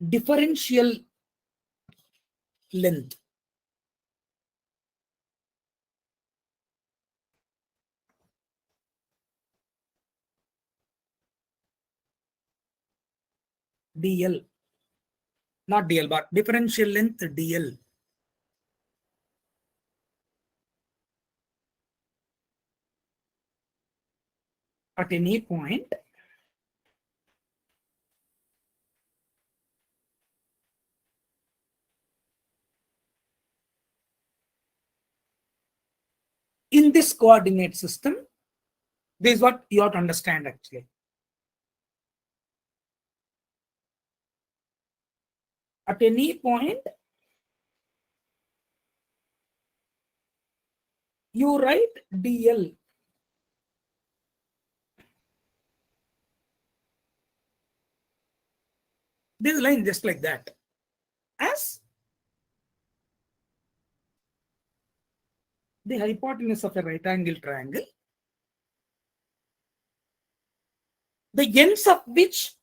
differential length. DL, not DL, but differential length DL. At any point in this coordinate system, this is what you have to understand actually. At any point, you write DL. This line just like that as the hypotenuse of a right angle triangle, the ends of which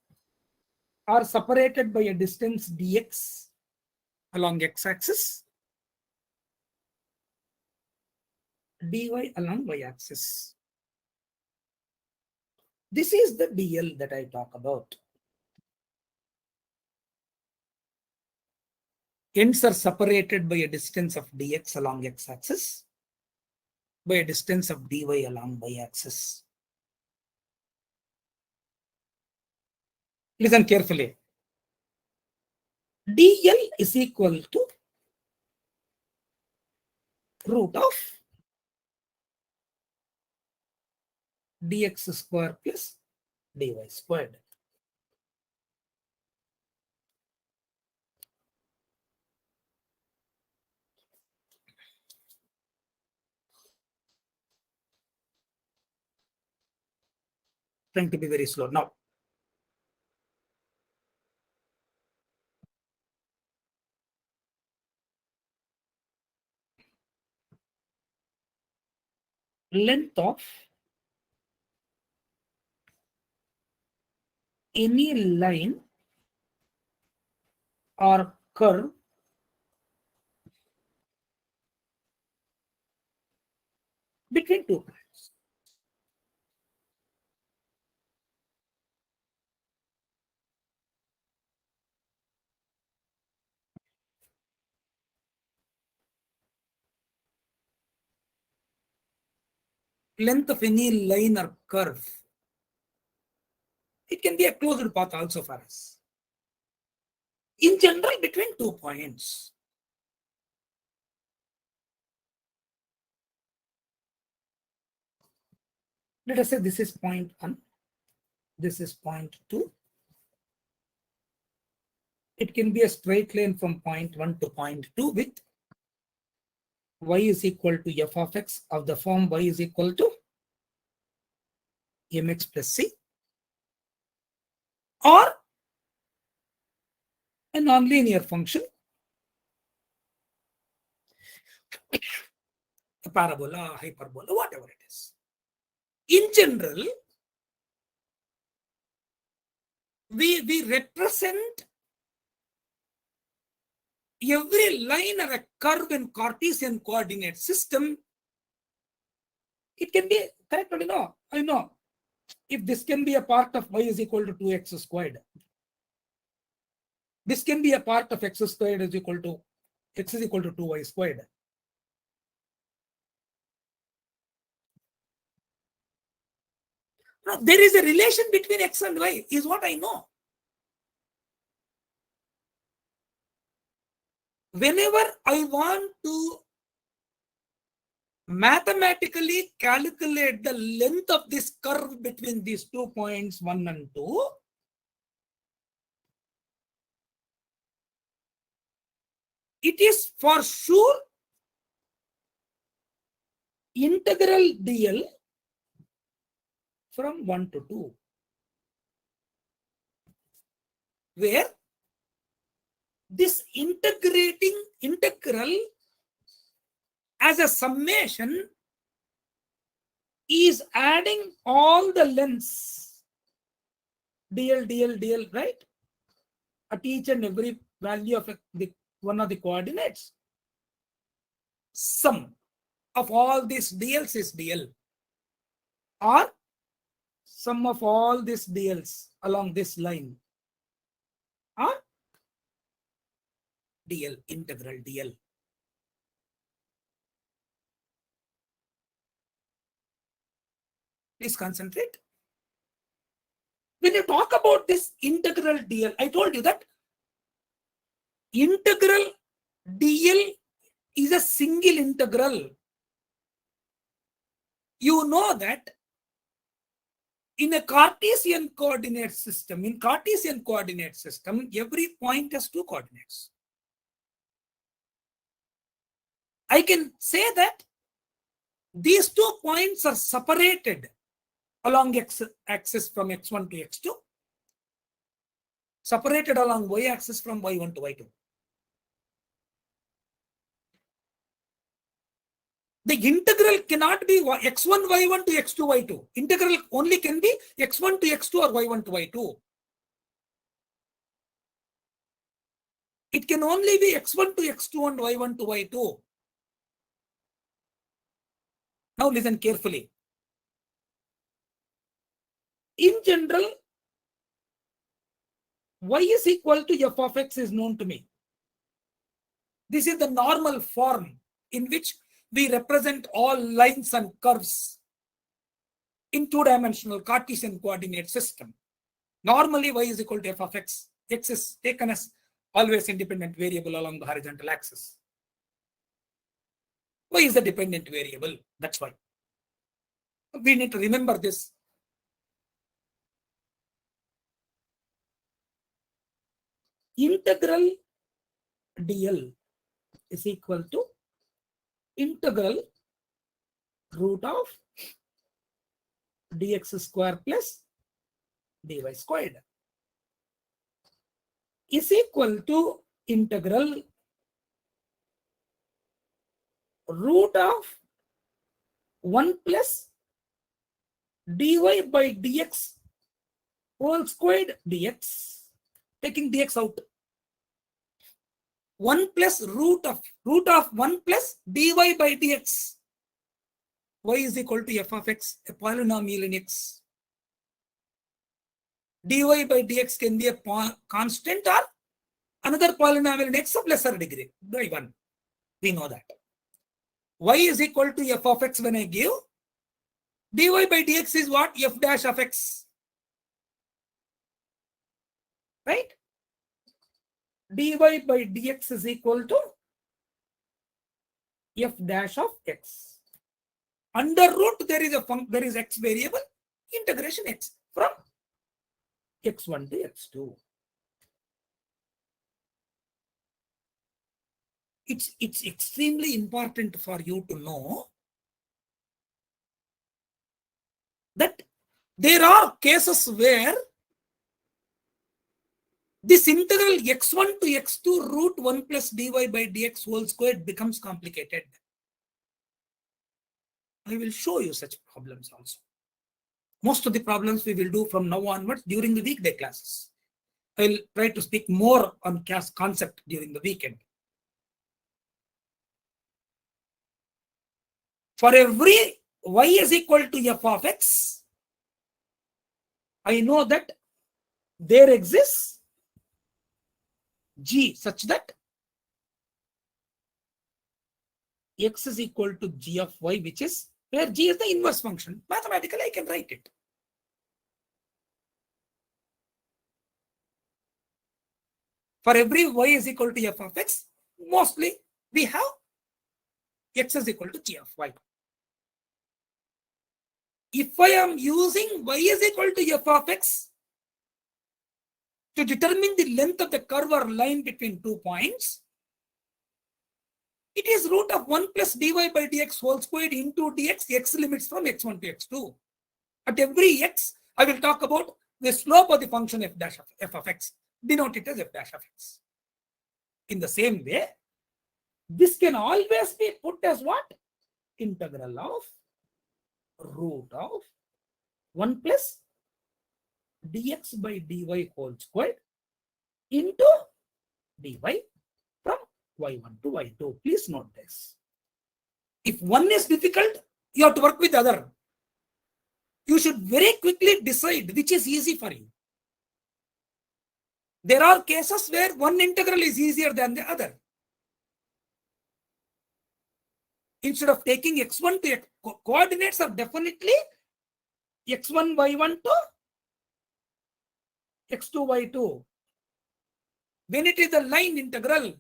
are separated by a distance dx along x-axis, dy along y-axis. This is the DL that I talk about. Ends are separated by a distance of dx along x-axis, by a distance of dy along y-axis. Listen carefully. DL is equal to root of dx square plus dy squared. Trying to be very slow now. Length of any line or curve between 2 points. Length of any line or curve. It can be a closed path also for us. In general, between 2 points. Let us say this is point 1, this is point 2. It can be a straight line from point 1 to point 2 with y is equal to f of x of the form y is equal to mx plus c, or a nonlinear function, a parabola, hyperbola, whatever it is. In general, we represent every line or a curve in Cartesian coordinate system. It can be correct, I know. If this can be a part of y is equal to 2x squared, this can be a part of x squared is equal to x is equal to 2y squared. Now, there is a relation between x and y, is what I know. Whenever I want to mathematically calculate the length of this curve between these 2 points, 1 and 2, it is for sure integral DL from 1 to 2, where this integral as a summation is adding all the lengths DL, right? at each and every value of one of the coordinates, sum of all these dls is dl, or sum of all these dls along this line are dl, integral dl. Please concentrate. When you talk about this integral dl, I told you that integral dl is a single integral. You know that in a Cartesian coordinate system, every point has two coordinates. I can say that these 2 points are separated along x-axis from x1 to x2, separated along y-axis from y1 to y2. The integral cannot be x1 y1 to x2 y2. Integral only can be x1 to x2 or y1 to y2. It can only be x1 to x2 and y1 to y2. Now listen carefully. In general, y is equal to f of x is known to me. This is the normal form in which we represent all lines and curves in two-dimensional Cartesian coordinate system. Normally, y is equal to f of x. X is taken as always independent variable along the horizontal axis. Y is a dependent variable. That's why. We need to remember this. Integral dl is equal to integral root of dx square plus dy squared is equal to integral root of 1 plus dy by dx whole squared dx, taking dx out. 1 plus root of 1 plus dy by dx. Y is equal to f of x, a polynomial in x. Dy by dx can be a constant or another polynomial in x of lesser degree by 1. We know that. Y is equal to f of x when I give. Dy by dx is what? F dash of x. Right? Dy by dx is equal to f dash of x. Under root there is x variable, integration x from x1 to x2. It's extremely important for you to know that there are cases where this integral x1 to x2 root 1 plus dy by dx whole squared becomes complicated. I will show you such problems also. Most of the problems we will do from now onwards during the weekday classes. I will try to speak more on concept during the weekend. For every y is equal to f of x, I know that there exists g such that x is equal to g of y, which is where g is the inverse function. Mathematically, I can write it. For every y is equal to f of x, mostly we have x is equal to g of y. If I am using y is equal to f of x to determine the length of the curve or line between 2 points, it is root of 1 plus dy by dx whole squared into dx, x limits from x1 to x2. At every x, I will talk about the slope of the function f dash of f of x, denote it as f dash of x. In the same way, this can always be put as what? Integral of root of 1 plus dx by dy whole squared into dy from y1 to y2. Please note this. If one is difficult, you have to work with the other. You should very quickly decide which is easy for you. There are cases where one integral is easier than the other. Instead of taking x1 to x, coordinates are definitely x1 y1 to x2 y2. When it is a line integral,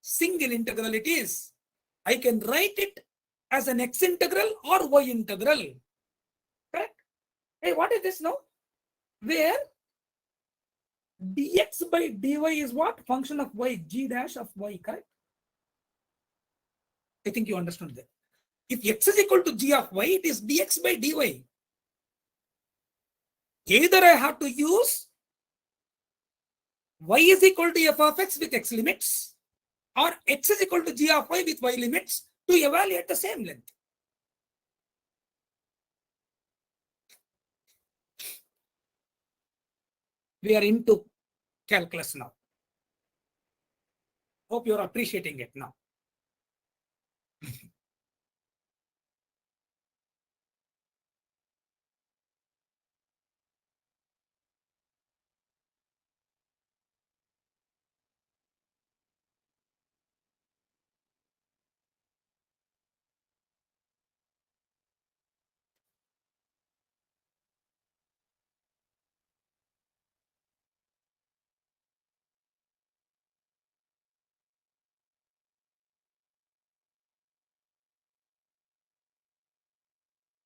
single integral it is, I can write it as an x integral or y integral. Correct? Hey, what is this now? Where dx by dy is what? Function of y, g dash of y, correct? I think you understood that. If x is equal to g of y, it is dx by dy. Either I have to use y is equal to f of x with x limits, or x is equal to g of y with y limits to evaluate the same length. We are into calculus now. Hope you are appreciating it now.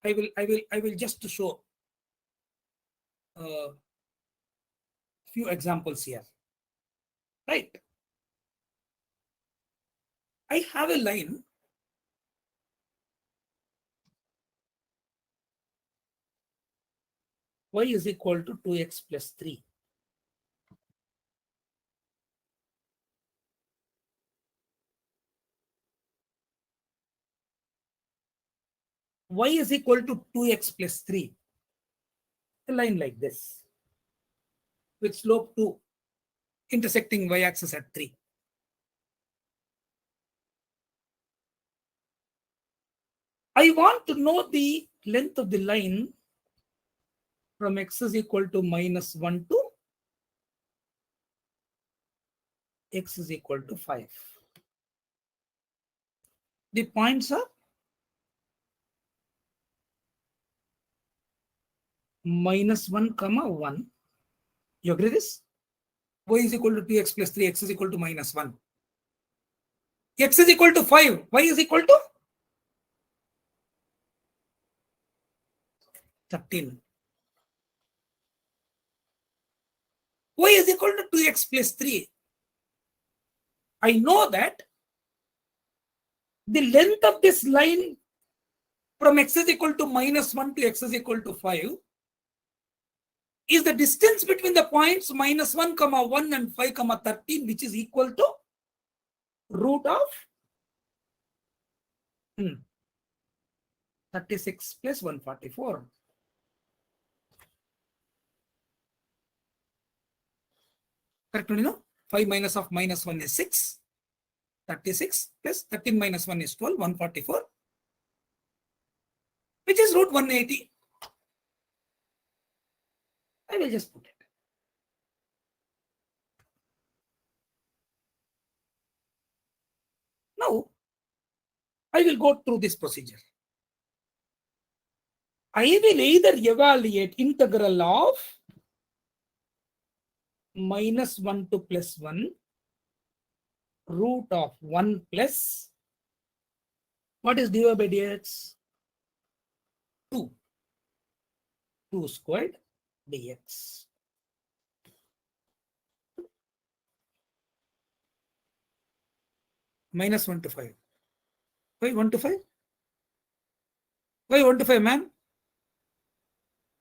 I will just show a few examples here. Right. I have a line y is equal to 2x plus 3. Y is equal to 2x plus 3. A line like this with slope 2 intersecting y-axis at 3. I want to know the length of the line from x is equal to minus 1 to x is equal to 5. The points are minus 1 comma 1. You agree this? Y is equal to 2x plus 3, x is equal to minus 1. X is equal to 5, y is equal to 13. Y is equal to 2x plus 3. I know that the length of this line from x is equal to minus 1 to x is equal to 5 is the distance between the points minus 1 comma 1 and 5 comma 13, which is equal to root of 36 plus 144. Correct, you know? 5 minus of minus 1 is 6. 36 plus 13 minus 1 is 12, 144, which is root 180. I will just put it. Now, I will go through this procedure. I will either evaluate integral of minus 1 to plus 1 root of 1 plus what is dy by dx? 2. 2 squared dx. Minus 1 to 5. Why 1 to 5? Why 1 to 5, man?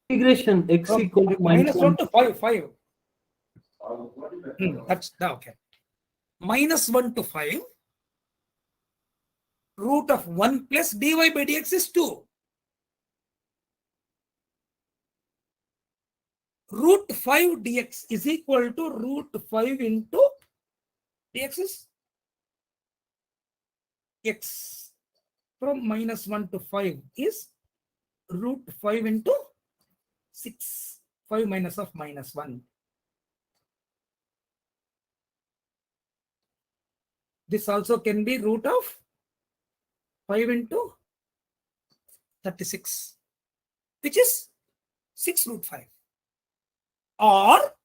Integration x equal to minus 1 to 5. 5. That's okay. Minus 1 to 5. Root of 1 plus dy by dx is 2. root 5 dx is equal to root 5 into dx is x from -1 to 5 is root 5 into 6. 5 minus of -1. This also can be root of 5 into 36, which is 6 root 5. Or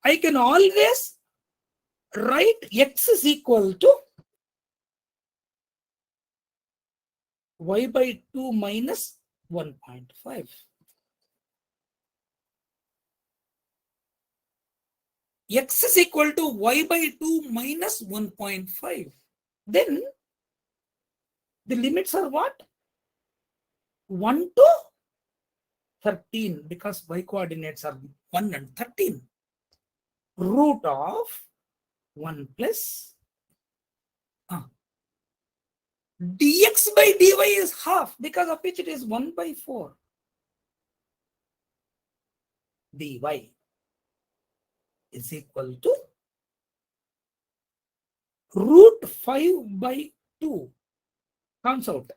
I can always write x is equal to y by 2 minus 1.5. X is equal to y by 2 minus 1.5. Then the limits are what? 1 to 13, because y coordinates are 1 and 13. Root of 1 plus dx by dy is half, because of which it is 1 by 4. dy is equal to root 5 by 2. Comes out.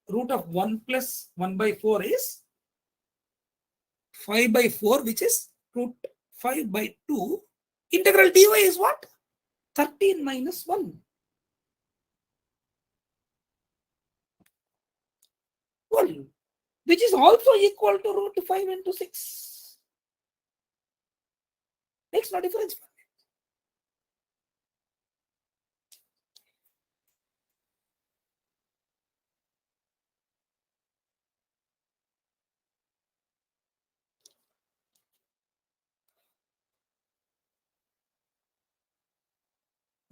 Root of 1 plus 1 by 4 is 5 by 4, which is root 5 by 2. Integral dy is what? 13 minus 1. 12, which is also equal to root 5 into 6. Makes no difference.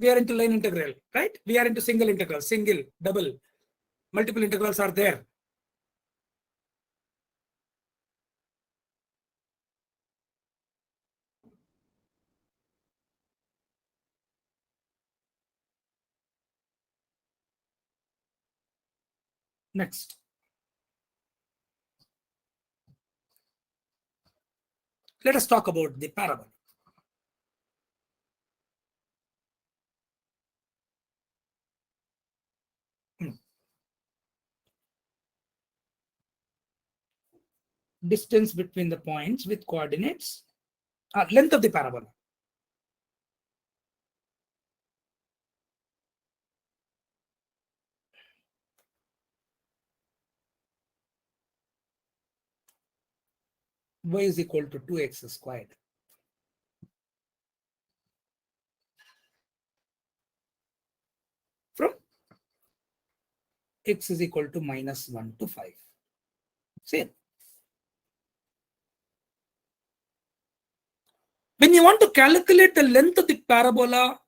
We are into line integral, right? We are into single integral, single, double, multiple integrals are there. Next. Let us talk about the parabola. Distance between the points with coordinates, length of the parabola. Y is equal to 2x squared. From x is equal to -1 to 5. Same. When you want to calculate the length of the parabola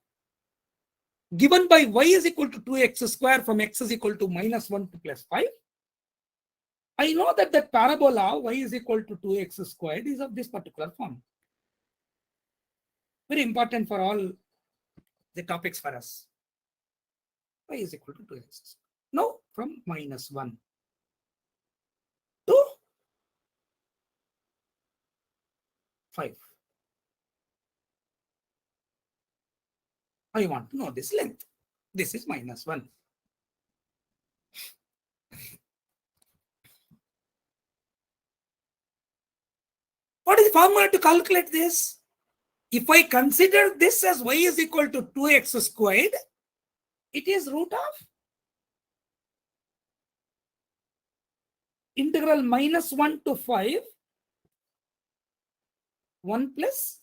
given by y is equal to 2x squared from x is equal to -1 to +5, I know that the parabola y is equal to 2x squared is of this particular form. Very important for all the topics for us. Y is equal to 2x. Now from -1 to 5. I want to know this length. This is -1. What is the formula to calculate this? If I consider this as y is equal to 2x squared, it is root of integral -1 to 5, 1 plus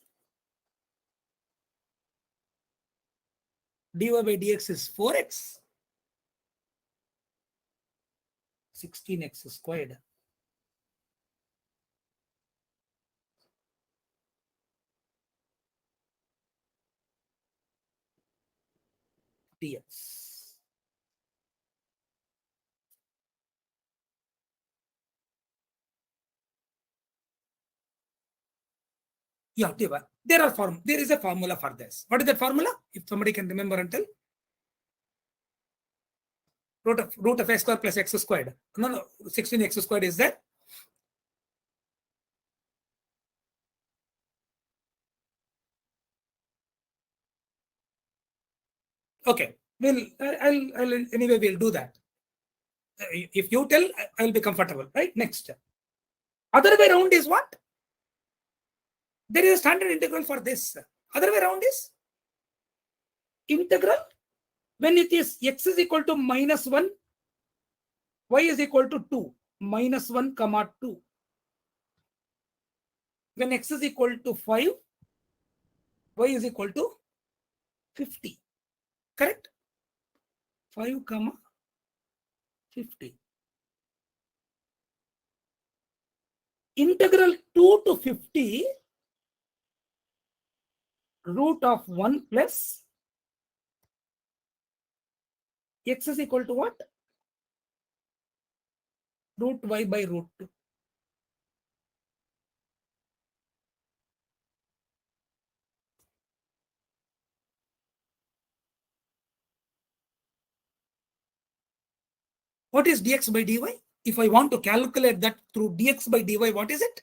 dy by dx is 4x, 16x squared. Dx. Yeah, there is a formula for this. What is that formula? If somebody can remember and tell. Root of x squared plus x squared. No, 16x squared is there. Okay, I'll anyway we'll do that. If you tell, I'll be comfortable, right? Next. Other way around is what? There is a standard integral for this. Other way around is integral when it is x is equal to -1, y is equal to 2, -1 comma 2. When x is equal to 5, y is equal to 50. Correct? 5 comma 50. Integral 2 to 50 root of 1 plus x is equal to what? Root y by root 2. What is dx by dy? If I want to calculate that through dx by dy, what is it?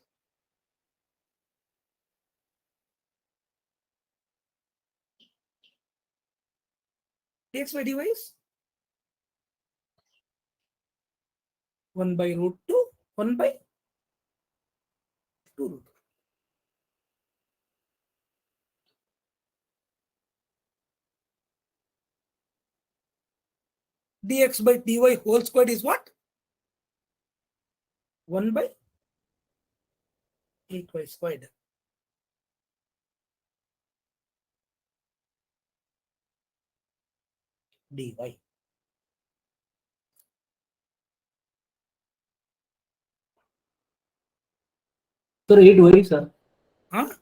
Dx by dy is 1 by root 2, 1 by 2 root 2. Dx by dy whole squared is what? 1 by 8y squared. Dy. Sir, 8y, sir. Huh?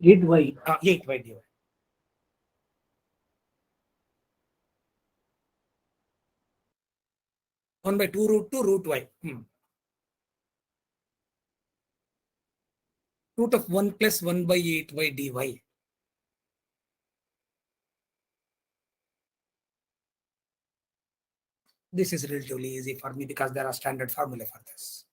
8y. 8y dy. One by 2 root 2 root y. Root of 1 plus 1 by 8y dy. This is relatively easy for me because there are standard formula for this.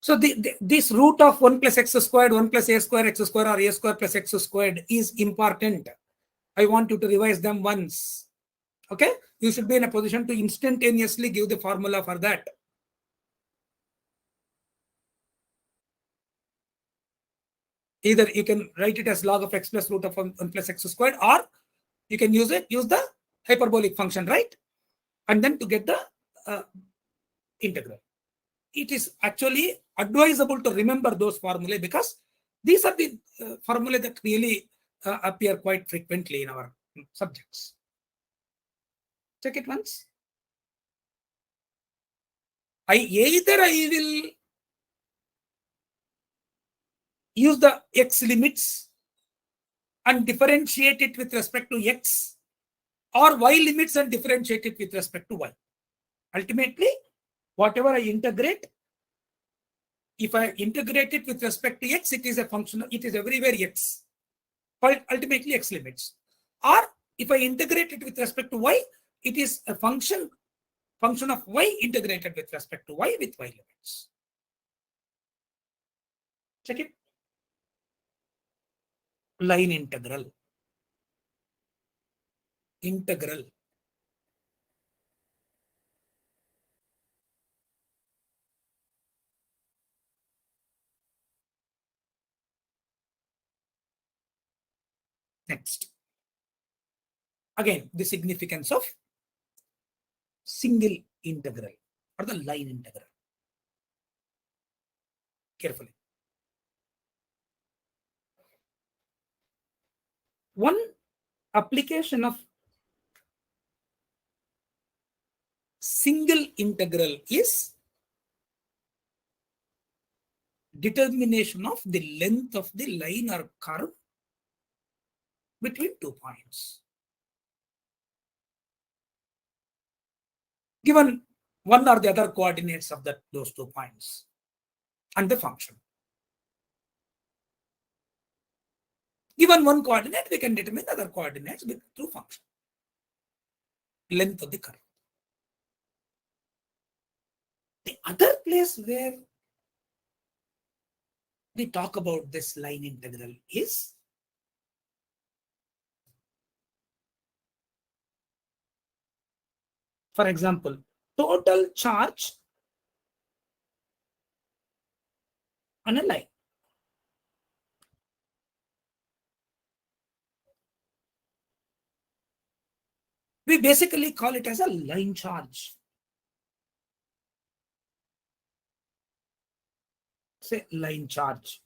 So this root of 1 plus x squared, 1 plus a square x square, or a square plus x squared is important. I want you to revise them once. Okay? You should be in a position to instantaneously give the formula for that. Either you can write it as log of x plus root of 1 plus x squared, or you can use the hyperbolic function, right? And then to get the integral. It is actually advisable to remember those formulae because these are the formulae that really appear quite frequently in our subjects. Check it once. Either I will use the x limits and differentiate it with respect to x, or y limits and differentiate it with respect to y. Ultimately, whatever I integrate, if I integrate it with respect to x, it is a function, it is everywhere x. Ultimately, x limits. Or if I integrate it with respect to y, it is a function of y integrated with respect to y with y limits. Check it. Line integral. Integral. Next. Again, the significance of single integral or the line integral. Carefully. One application of single integral is determination of the length of the line or curve between 2 points. Given one or the other coordinates of those 2 points and the function. Given one coordinate, we can determine other coordinates through function. Length of the curve. The other place where we talk about this line integral is for example, total charge on a line. We basically call it as a line charge. Say line charge.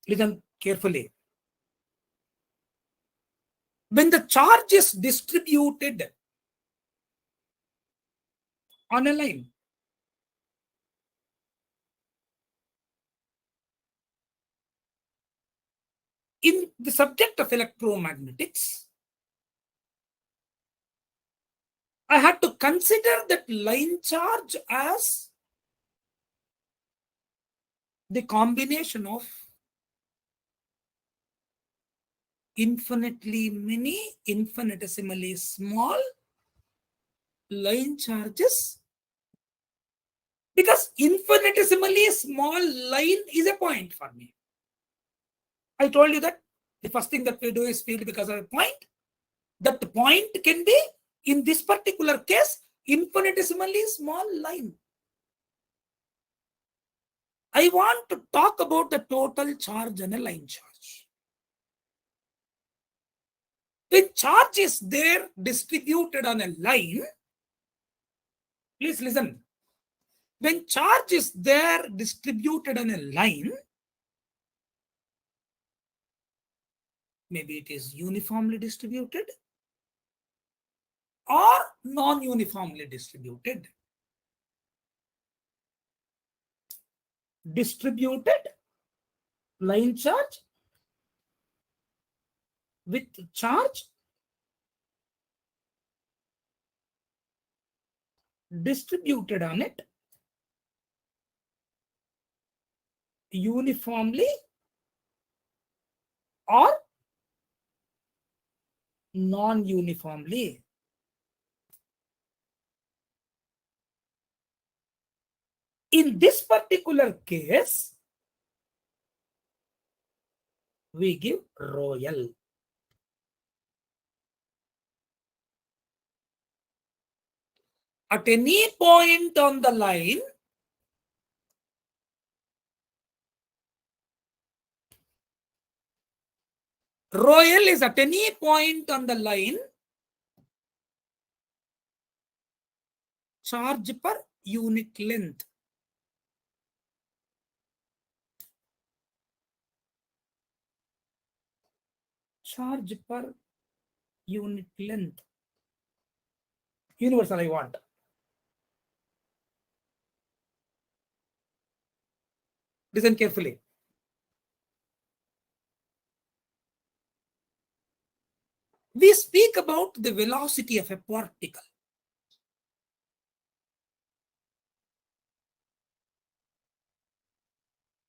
Listen carefully. When the charge is distributed on a line, in the subject of electromagnetics, I had to consider that line charge as the combination of infinitely many, infinitesimally small line charges, because infinitesimally small line is a point for me. I told you that the first thing that we do is field because of a point. That point can be, in this particular case, infinitesimally small line. I want to talk about the total charge on a line charge. When charge is there distributed on a line, please listen. When charge is there distributed on a line, maybe it is uniformly distributed or non-uniformly distributed. Distributed line charge with charge distributed on it uniformly or non-uniformly. In this particular case, we give rho L. At any point on the line, rho L is at any point on the line charge per unit length. Charge per unit length. Universal I want. Listen carefully. We speak about the velocity of a particle.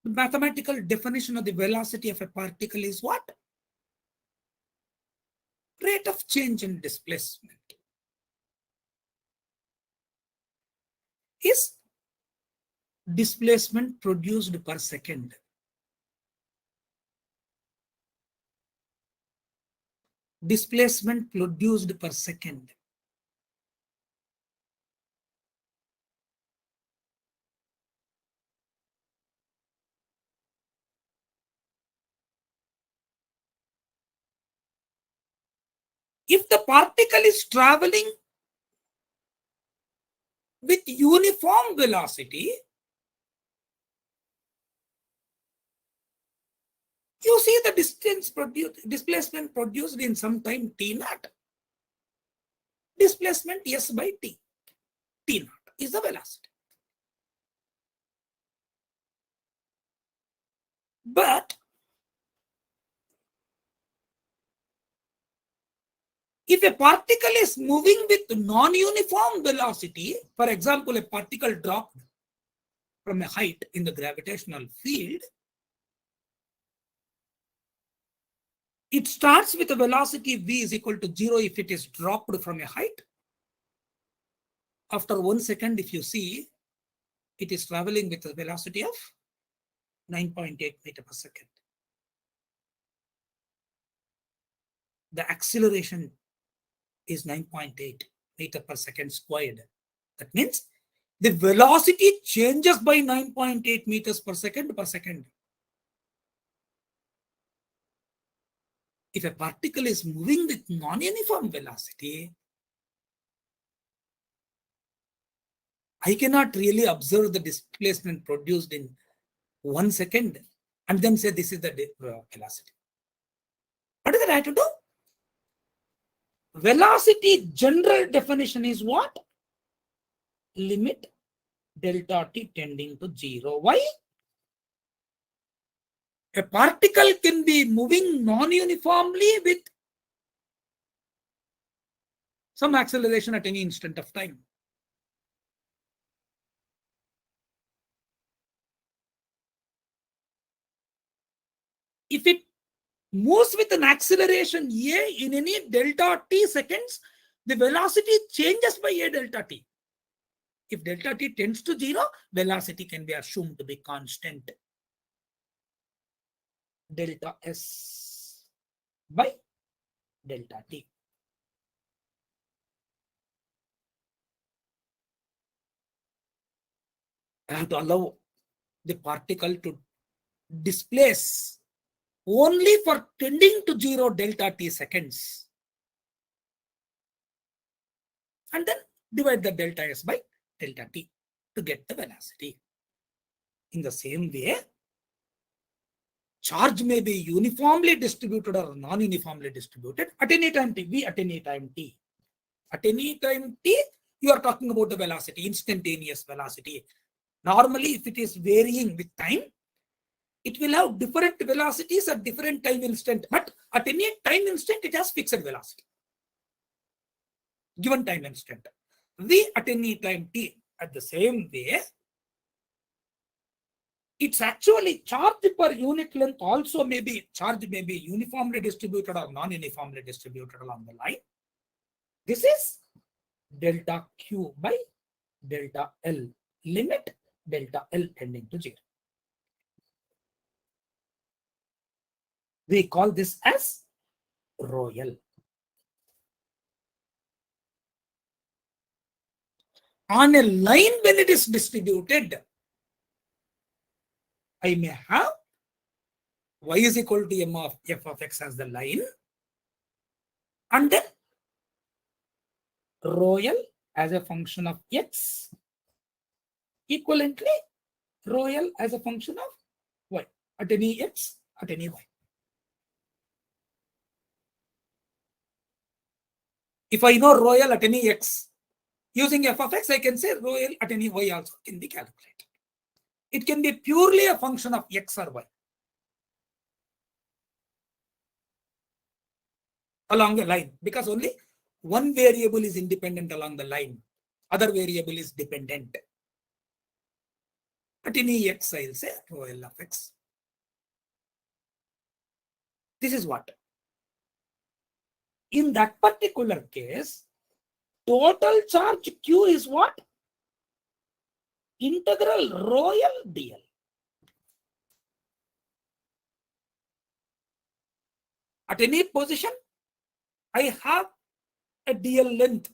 The mathematical definition of the velocity of a particle is what? Rate of change in displacement. Is displacement produced per second. Displacement produced per second. If the particle is traveling with uniform velocity, You see the displacement produced in some time t naught. Displacement s by t. T naught is the velocity. But if a particle is moving with non-uniform velocity, for example, a particle dropped from a height in the gravitational field, it starts with a velocity v is equal to 0 if it is dropped from a height. After 1 second, if you see, it is traveling with a velocity of 9.8 meter per second. The acceleration is 9.8 meter per second squared. That means the velocity changes by 9.8 meters per second per second. If a particle is moving with non-uniform velocity, I cannot really observe the displacement produced in 1 second and then say this is the velocity. What is it I have to do? Velocity general definition is what? Limit delta t tending to 0. Why? A particle can be moving non-uniformly with some acceleration at any instant of time. If it moves with an acceleration a in any delta t seconds, the velocity changes by a delta t. If delta t tends to 0, velocity can be assumed to be constant. Delta s by delta t. I have to allow the particle to displace only for tending to 0 delta t seconds. And then divide the delta s by delta t to get the velocity. In the same way, charge may be uniformly distributed or non-uniformly distributed at any time t, v at any time t. At any time t, you are talking about the velocity, instantaneous velocity. Normally, if it is varying with time, it will have different velocities at different time instant. But at any time instant, it has fixed velocity. Given time instant. V at any time t. At the same way, it's actually charge per unit length also may be, charge may be uniformly distributed or non-uniformly distributed along the line. This is delta Q by delta L, limit delta L tending to 0. We call this as rho L. On a line when it is distributed, I may have y is equal to m of f of x as the line, and then rho L as a function of x, equivalently rho L as a function of y at any x, at any y. If I know rho L at any x, using f of x, I can say rho L at any y also can be calculated. It can be purely a function of x or y along a line, because only one variable is independent along the line, other variable is dependent. At any x, I'll say rho L of x. This is what? In that particular case, total charge Q is what? Integral rho L dl. At any position, I have a dl length.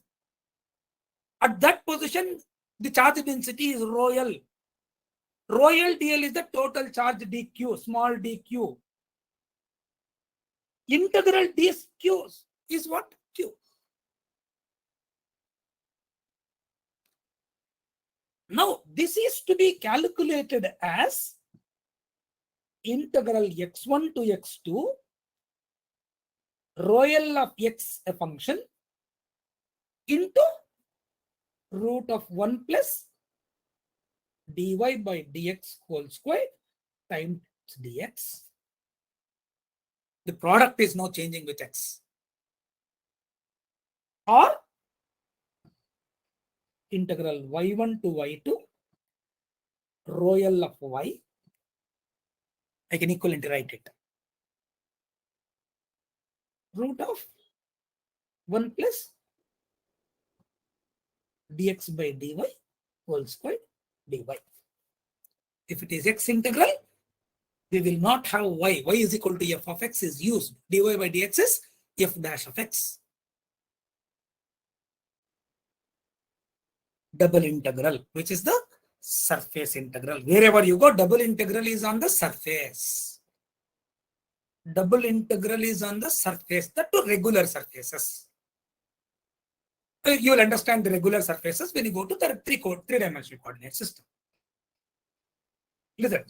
At that position, the charge density is rho L. Rho L dl is the total charge dq, small dq. Integral dq is what? Q. Now, this is to be calculated as integral x1 to x2 rho L of x a function into root of 1 plus dy by dx whole square times dx. The product is now changing with x. Or integral y1 to y2 rho L of y. I can equivalently write it. Root of 1 plus dx by dy whole square dy. If it is x integral, we will not have y. Y is equal to f of x is used. Dy by dx is f dash of x. Double integral, which is the surface integral. Wherever you go, double integral is on the surface. Double integral is on the surface, the two regular surfaces. You will understand the regular surfaces when you go to the three-dimensional coordinate system. Listen.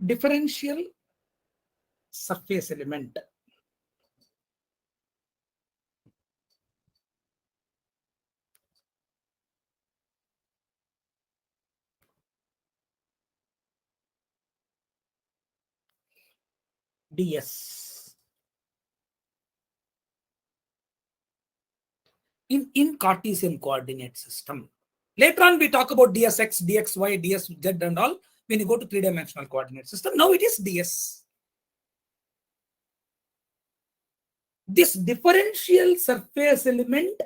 Differential surface element. ds. In Cartesian coordinate system. Later on, we talk about dsx, dxy, dsz and all when you go to three-dimensional coordinate system. Now it is ds. This differential surface element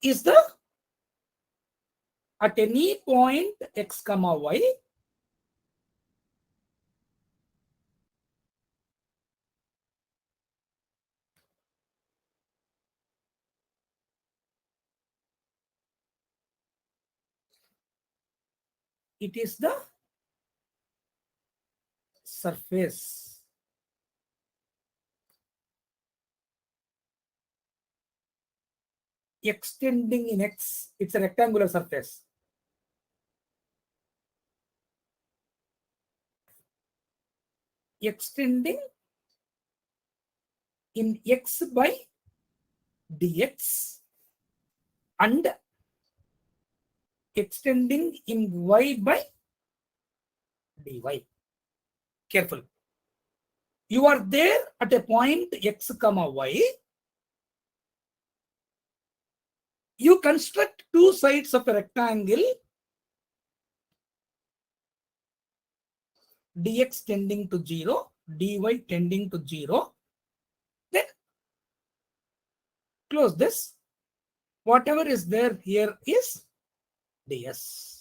is the at any point x comma y it is the surface extending in x. It's a rectangular surface. Extending in x by dx and extending in y by dy. Careful. You are there at a point x comma y. You construct two sides of a rectangle, dx tending to 0, dy tending to 0. Then close this. Whatever is there here is ds.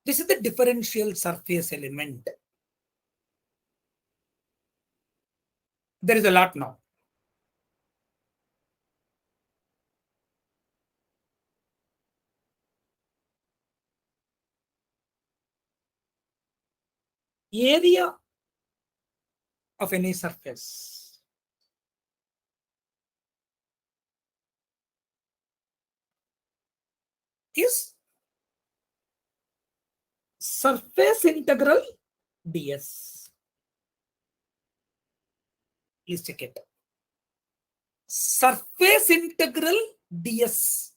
This is the differential surface element. There is a lot now. Area of any surface is surface integral ds. Please check it. Surface integral ds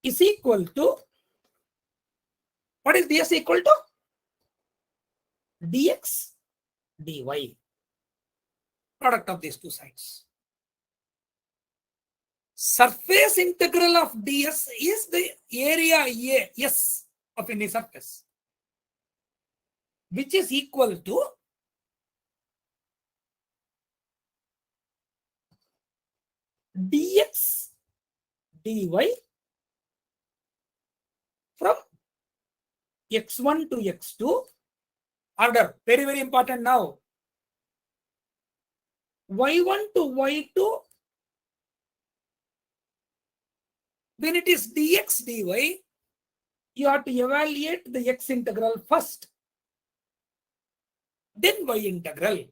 is equal to, what is ds equal to? Dx dy. Product of these two sides. Surface integral of ds is the area S of any surface, which is equal to dx dy from x1 to x2. Order, very, very important. Now, y1 to y2 When it is dx dy, you have to evaluate the x integral first, then y integral.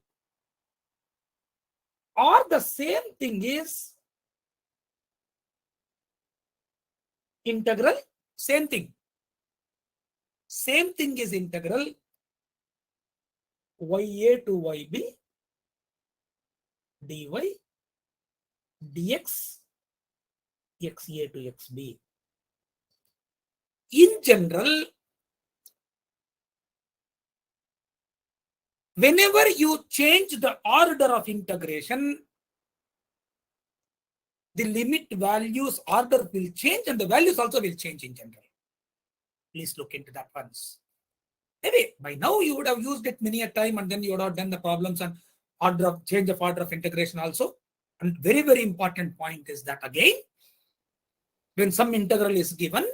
Or the same thing is integral, same thing. Same thing is integral ya to yb dy dx xa to xb. In general, whenever you change the order of integration, the limit values order will change and the values also will change in general. Please look into that once. Maybe by now you would have used it many a time and then you would have done the problems on order of change of order of integration also. And very, very important point is that again, when some integral is given,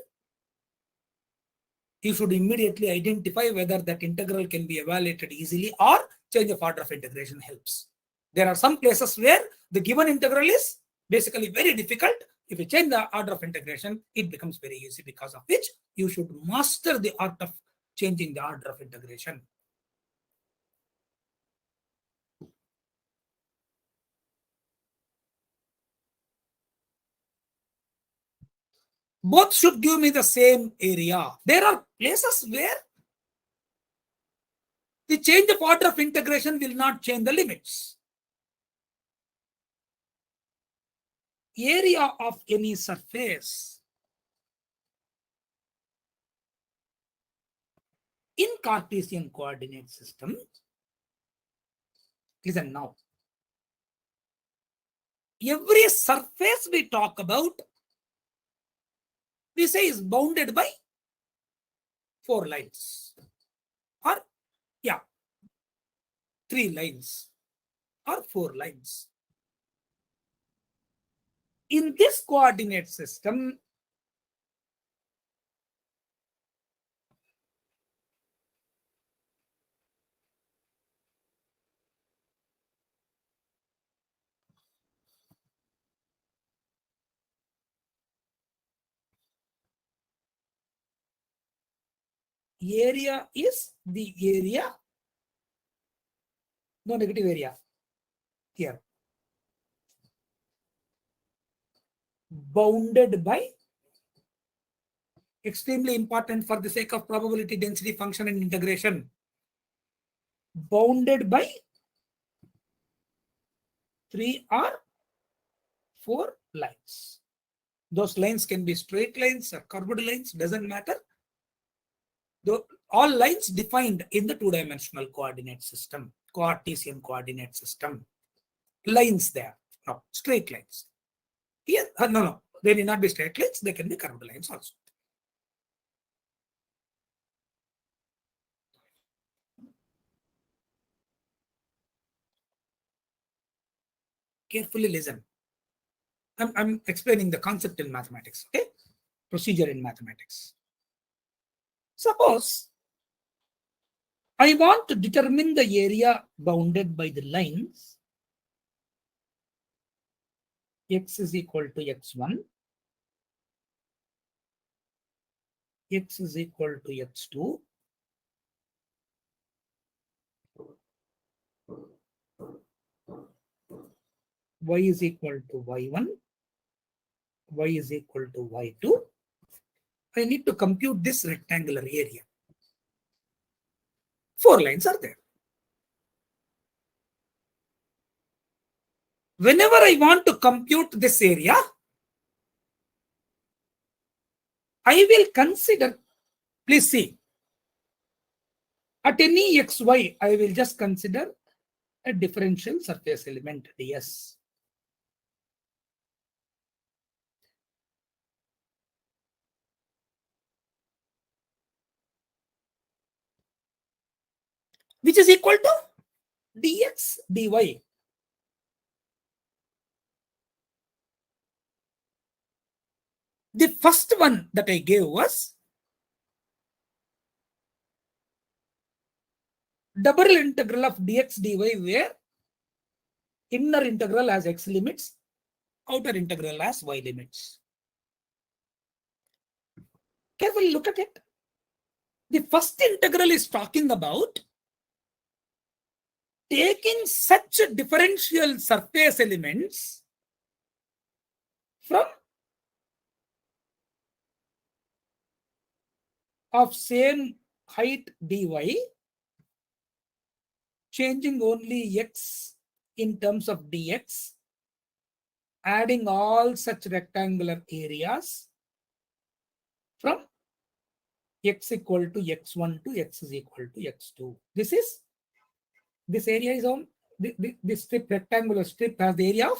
you should immediately identify whether that integral can be evaluated easily or change of order of integration helps. There are some places where the given integral is basically very difficult. If you change the order of integration, it becomes very easy, because of which you should master the art of changing the order of integration. Both should give me the same area. There are places where the change of order of integration will not change the limits. Area of any surface in Cartesian coordinate system, listen now, every surface we talk about, we say is bounded by 4 lines or 3 lines or 4 lines. In this coordinate system, area is the area, no negative area here, bounded by, extremely important for the sake of probability density function and integration, bounded by 3 or 4 lines. Those lines can be straight lines or curved lines, doesn't matter. All lines defined in the 2-dimensional coordinate system, Cartesian coordinate system. Lines there, no, straight lines. Here, no, they need not be straight lines, they can be curved lines also. Carefully listen. I'm explaining the concept in mathematics, okay? Procedure in mathematics. Suppose I want to determine the area bounded by the lines x is equal to x1, x is equal to x2, y is equal to y1, y is equal to y2. I need to compute this rectangular area. 4 lines are there. Whenever I want to compute this area, I will consider, please see, at any xy, I will just consider a differential surface element ds. Which is equal to dx dy. The first one that I gave was double integral of dx dy, where inner integral has x limits, outer integral has y limits. Carefully look at it. The first integral is talking about taking such differential surface elements from of same height dy, changing only x in terms of dx, adding all such rectangular areas from x equal to x1 to x is equal to x2. This area is on this strip, rectangular strip has the area of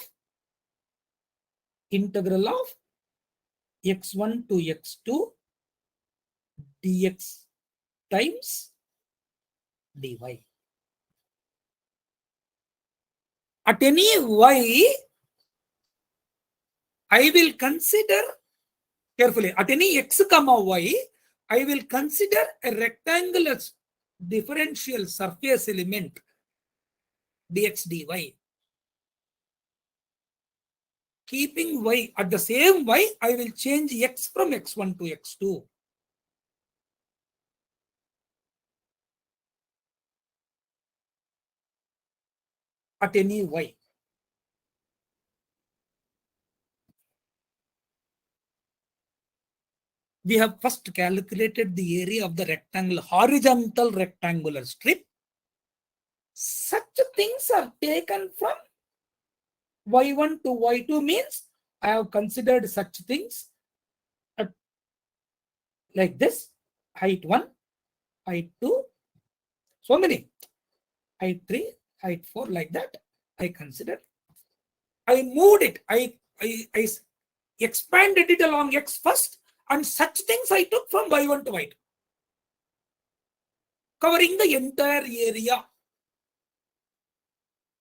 integral of x1 to x2 dx times dy. At any y, I will consider carefully, at any x comma y, I will consider a rectangular differential surface element dx dy. Keeping y at the same y, I will change x from x1 to x2. At any y. We have first calculated the area of the rectangle, horizontal rectangular strip. Such things are taken from y1 to y2 means I have considered such things like this, height 1, height 2, so many, height 3, height 4, like that. I considered. I moved it. I expanded it along x first, and such things I took from y1 to y2, covering the entire area.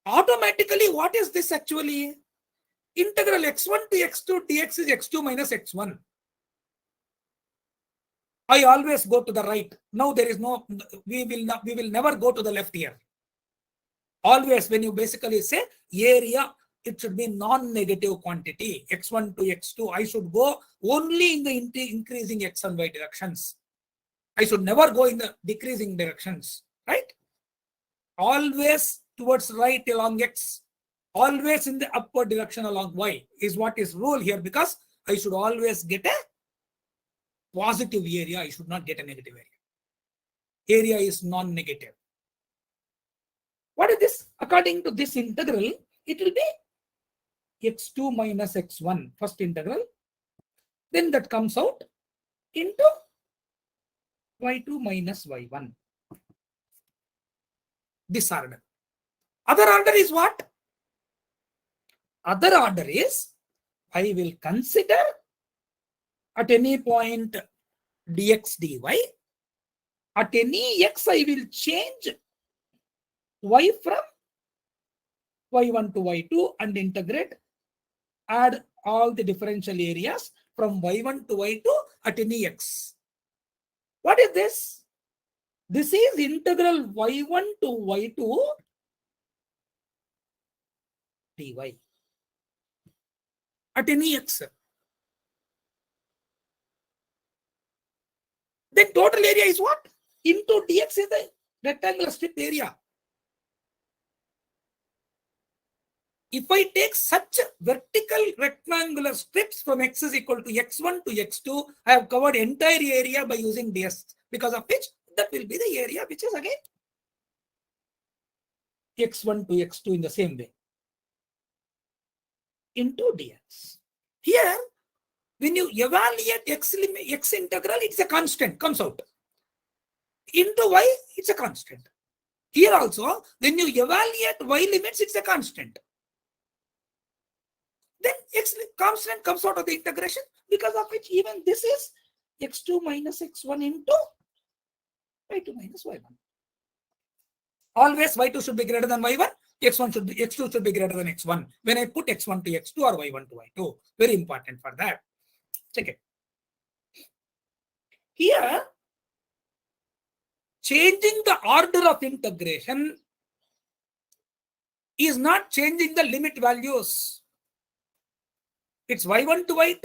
Automatically, what is this actually? Integral x1 to x2 dx is x2 minus x1. I always go to the right. Now there is no, we will never go to the left here. Always when you basically say area, it should be non-negative quantity. x1 to x2, I should go only in the increasing x and y directions. I should never go in the decreasing directions, right? Always towards right along x, always in the upward direction along y is what is rule here, because I should always get a positive area. I should not get a negative area. Area is non-negative. What is this? According to this integral, it will be x2 minus x1, first integral. Then that comes out into y2 minus y1. This order. Other order is what? Other order is I will consider at any point dx dy. At any x, I will change y from y1 to y2 and integrate, add all the differential areas from y1 to y2 at any x. What is this? This is integral y1 to y2 dy at any x. Then total area is what? Into dx is the rectangular strip area. If I take such vertical rectangular strips from x is equal to x1 to x2, I have covered entire area by using ds, because of which that will be the area which is again x1 to x2 in the same way into dx. Here, when you evaluate x integral, it's a constant, comes out. Into y, it's a constant. Here also, when you evaluate y limits, it's a constant. Then x constant comes out of the integration, because of which even this is x2 minus x1 into y2 minus y1. Always y2 should be greater than y1, x2 should be greater than x1. When I put x1 to x2 or y1 to y2, very important for that. Check it. Here, changing the order of integration is not changing the limit values. It's y1 to y2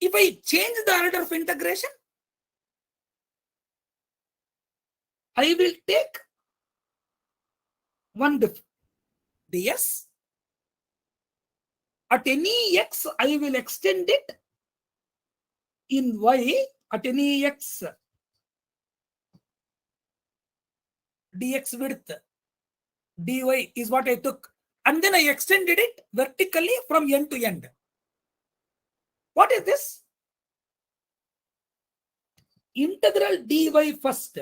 If I change the order of integration, I will take one ds. At any x, I will extend it in y at any x dx width dy is what I took. And then I extended it vertically from end to end. What is this? Integral dy first.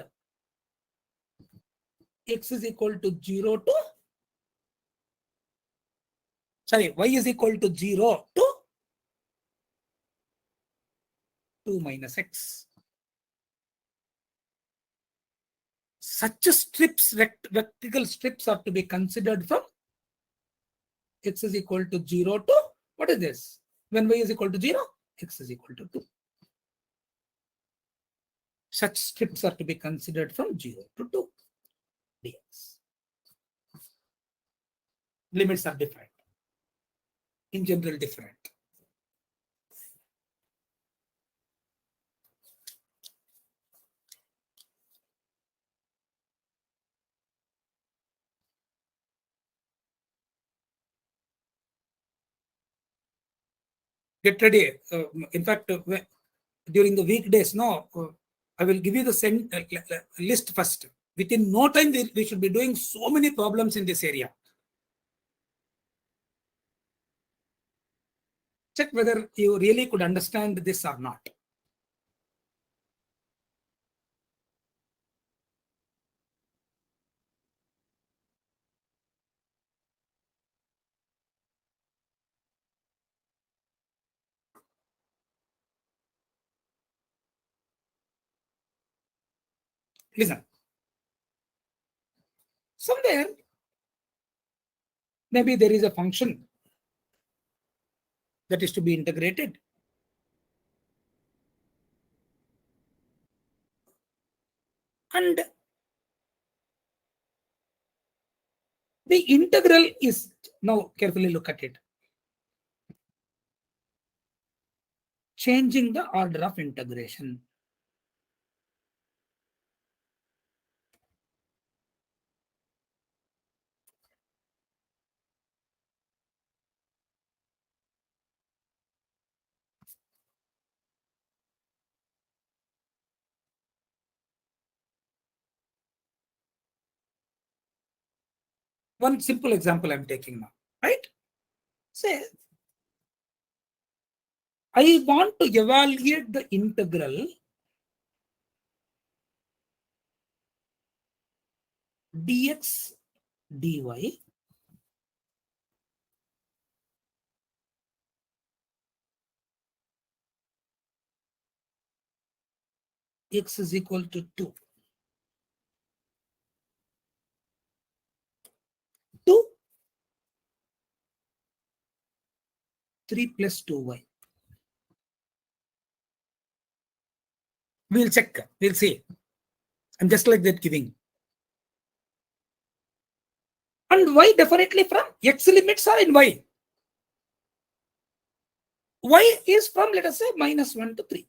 X is equal to 0 to, sorry, y is equal to 0 to 2 minus x. Such strips, vertical strips are to be considered from x is equal to 0 to, what is this? When y is equal to 0, x is equal to 2. Such strips are to be considered from 0 to 2 dx. Limits are different. In general, different. Get ready. In fact, during the weekdays, I will give you the list first. Within no time, we should be doing so many problems in this area. Check whether you really could understand this or not. Listen. Somewhere, maybe there is a function that is to be integrated. And the integral is, now carefully look at it, changing the order of integration. One simple example I'm taking now, right? Say, I want to evaluate the integral dx dy x is equal to 2 to 3 plus 2y. We'll check. We'll see. I'm just like that giving. And y definitely from x limits are in y. Y is from, let us say, -1 to 3.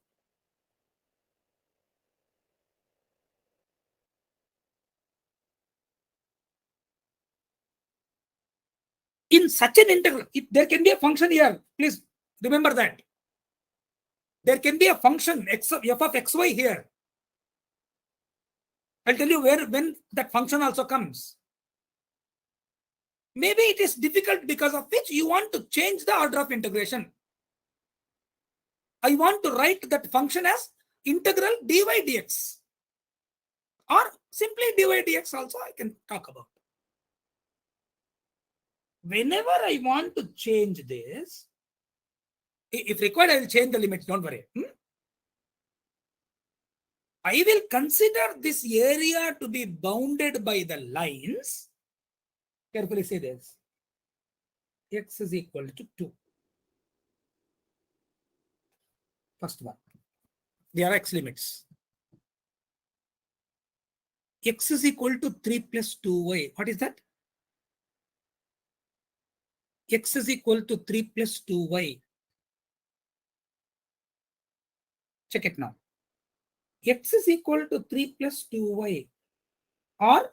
In such an integral, if there can be a function here, please remember that. There can be a function f of xy here. I'll tell you when that function also comes. Maybe it is difficult because of which you want to change the order of integration. I want to write that function as integral dy dx. Or simply dy dx also I can talk about. Whenever I want to change this, if required, I will change the limits, don't worry. I will consider this area to be bounded by the lines. Carefully say this. X is equal to 2. First one. They are x limits. X is equal to 3 plus 2y. What is that? X is equal to 3 plus 2y. Check it now. X is equal to 3 plus 2y, or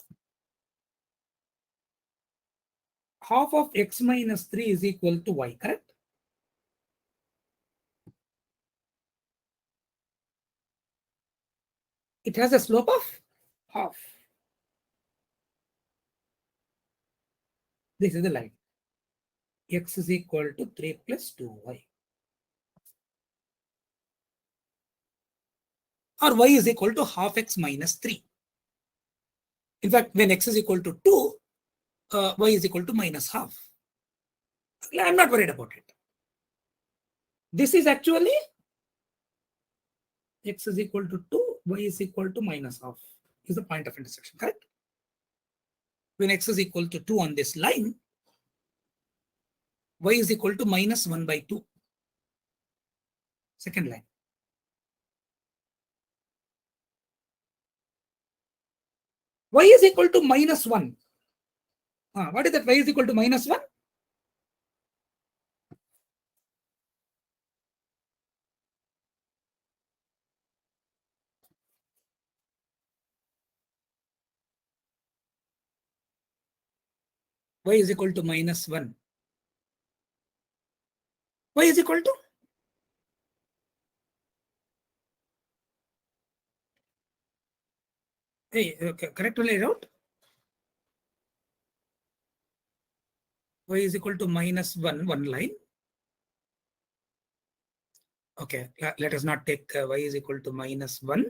half of x minus 3 is equal to y, correct? It has a slope of half. This is the line. X is equal to 3 plus 2y. Or y is equal to half x minus 3. In fact, when x is equal to 2, y is equal to minus half. I'm not worried about it. This is actually x is equal to 2, y is equal to minus half is the point of intersection, correct? When x is equal to 2 on this line, y is equal to minus 1 by 2. Second line. Y is equal to minus 1. What is that? Y is equal to minus 1? Y is equal to minus 1. Y is equal to? Hey, correctly wrote. Y is equal to minus 1, one line. Okay, let us not take y is equal to minus 1.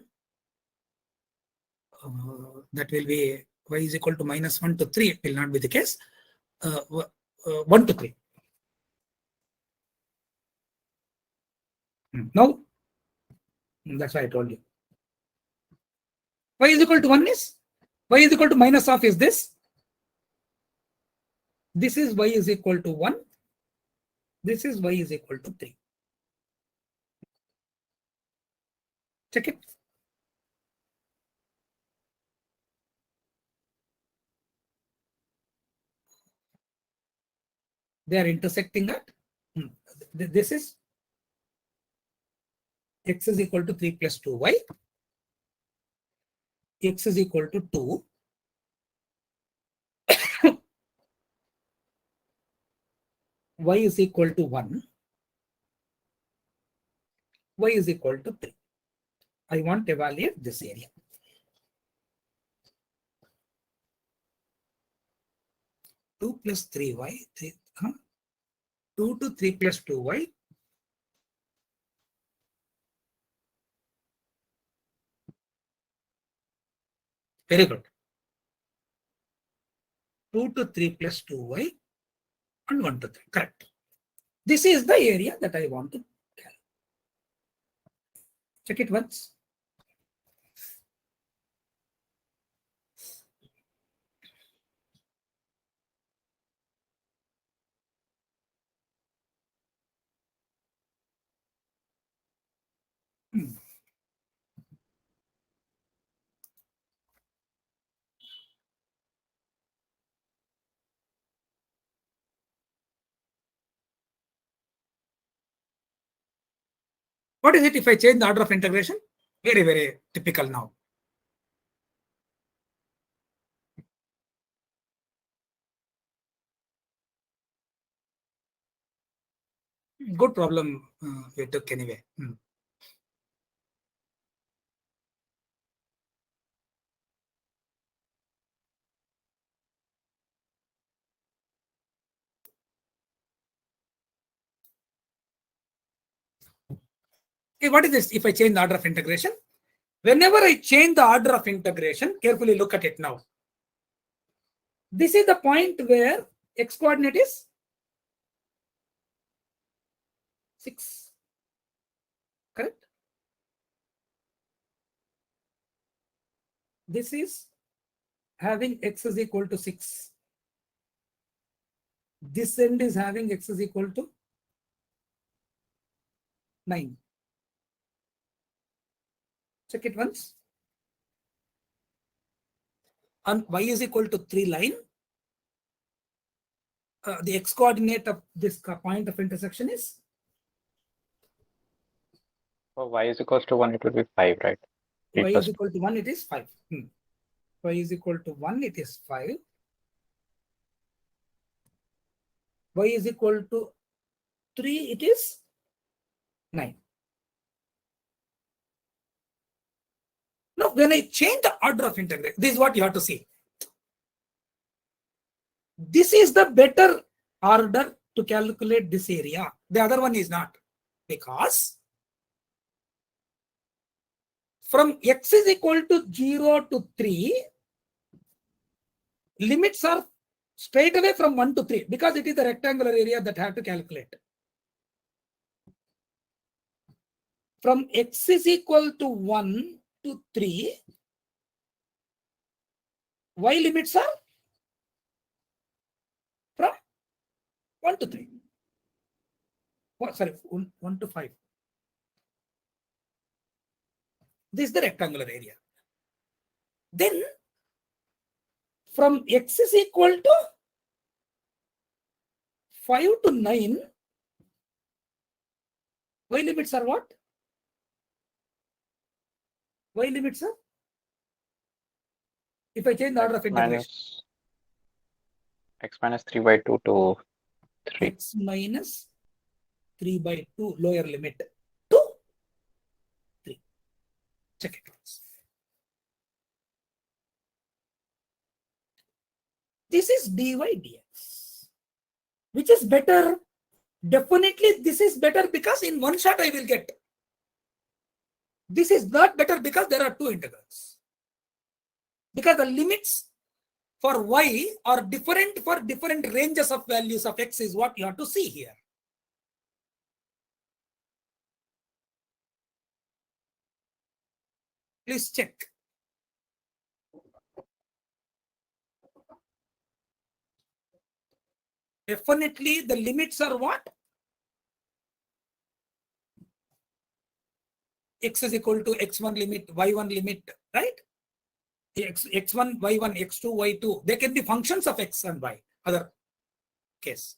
That will be y is equal to minus 1 to 3. It will not be the case. 1 to 3. No, that's why I told you. Y is equal to 1 is? Y is equal to minus half is this. This is y is equal to 1. This is y is equal to 3. Check it. They are intersecting at. This is x is equal to 3 plus 2y. X is equal to 2. Y is equal to 1. Y is equal to 3. I want to evaluate this area. Two plus 3y. 2 to 3 plus 2y. Very good. 2 to 3 plus 2y and 1 to 3. Correct. This is the area that I want to calculate. Check it once. What is it if I change the order of integration? Very, very typical now. Good problem we took anyway. Okay, what is this if I change the order of integration? Whenever I change the order of integration, carefully look at it now. This is the point where x coordinate is 6. Correct? This is having x is equal to 6. This end is having x is equal to 9. Check it once. On y is equal to 3 line, the x coordinate of this point of intersection is For y is equals to 1, it will be 5, right? Y 3 is plus equal to 1, it is 5. Y is equal to 1, it is 5. Y is equal to 3, it is 9. Now, when I change the order of integration, this is what you have to see. This is the better order to calculate this area. The other one is not. Because from x is equal to 0 to 3, limits are straight away from 1 to 3 because it is the rectangular area that I have to calculate. From x is equal to 1 to 3, y limits are from 1 to 3. Oh, sorry, 1 to 5. This is the rectangular area. Then from x is equal to 5 to 9, y limits are what? Y limits are? If I change the order of integration. x minus 3 by 2 to 3. X minus 3 by 2 lower limit to 3. Check it once. This is dy dx. Which is better? Definitely this is better because in one shot I will get. This is not better because there are two integrals. Because the limits for y are different for different ranges of values of x is what you have to see here. Please check. Definitely the limits are what? X is equal to x1 limit, y1 limit, right? X1, y1, x2, y2. They can be functions of x and y. Other case.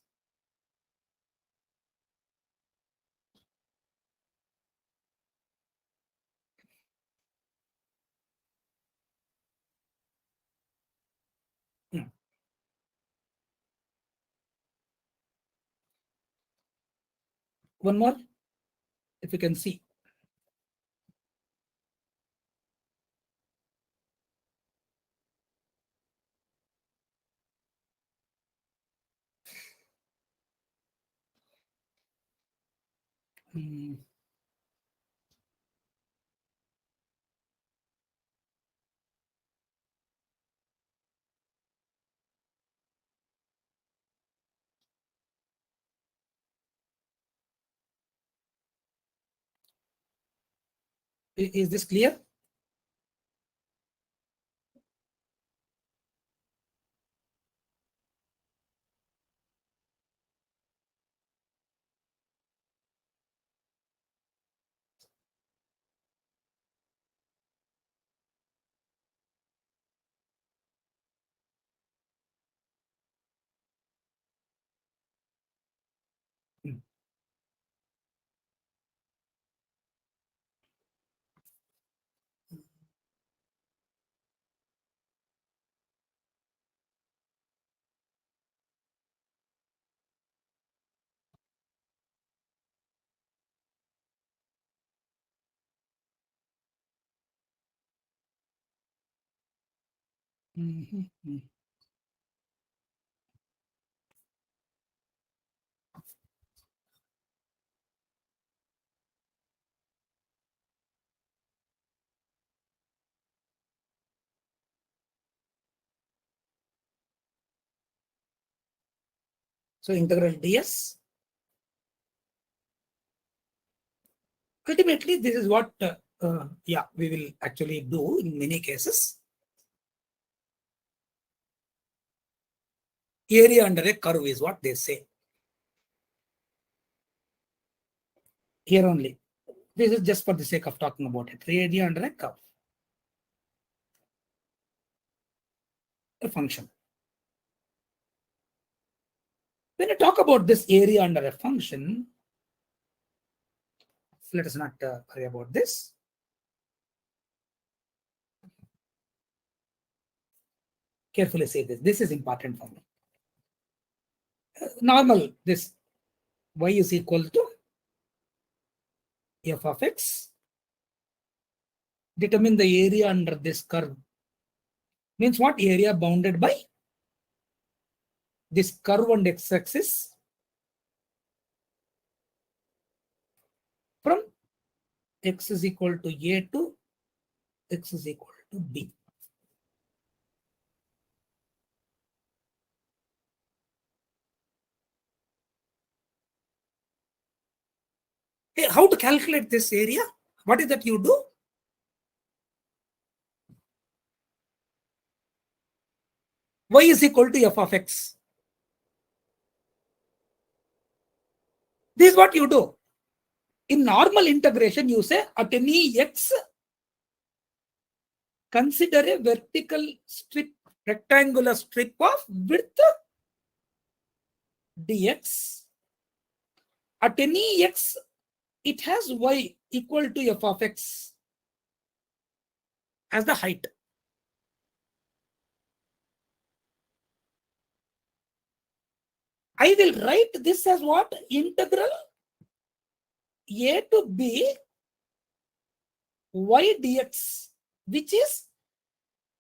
One more, if you can see. Is this clear? So integral ds. Ultimately, this is what we will actually do in many cases. Area under a curve is what they say. Here only. This is just for the sake of talking about it. Area under a curve. A function. When you talk about this area under a function, let us not worry about this. Carefully say this. This is important for me. Normal, this y is equal to f of x. Determine the area under this curve. Means what? Area bounded by this curve and x-axis from x is equal to a to x is equal to b. Hey, how to calculate this area? What is that you do? Y is equal to f of x. This is what you do. In normal integration, you say at any x, consider a vertical strip, rectangular strip of width dx. At any x, it has y equal to f of x as the height. I will write this as what? Integral a to b y dx, which is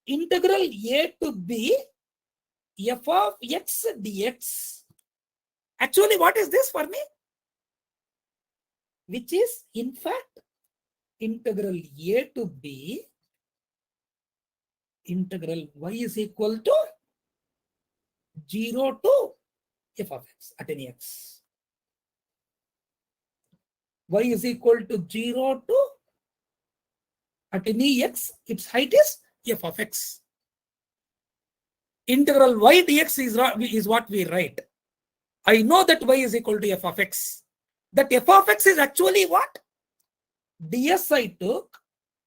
integral a to b f of x dx. Actually, what is this for me? Which is, in fact, integral a to b integral y is equal to 0 to f of x at any x. Y is equal to 0 to at any x, its height is f of x. Integral y dx is what we write. I know that y is equal to f of x. That f of x is actually what? ds I took,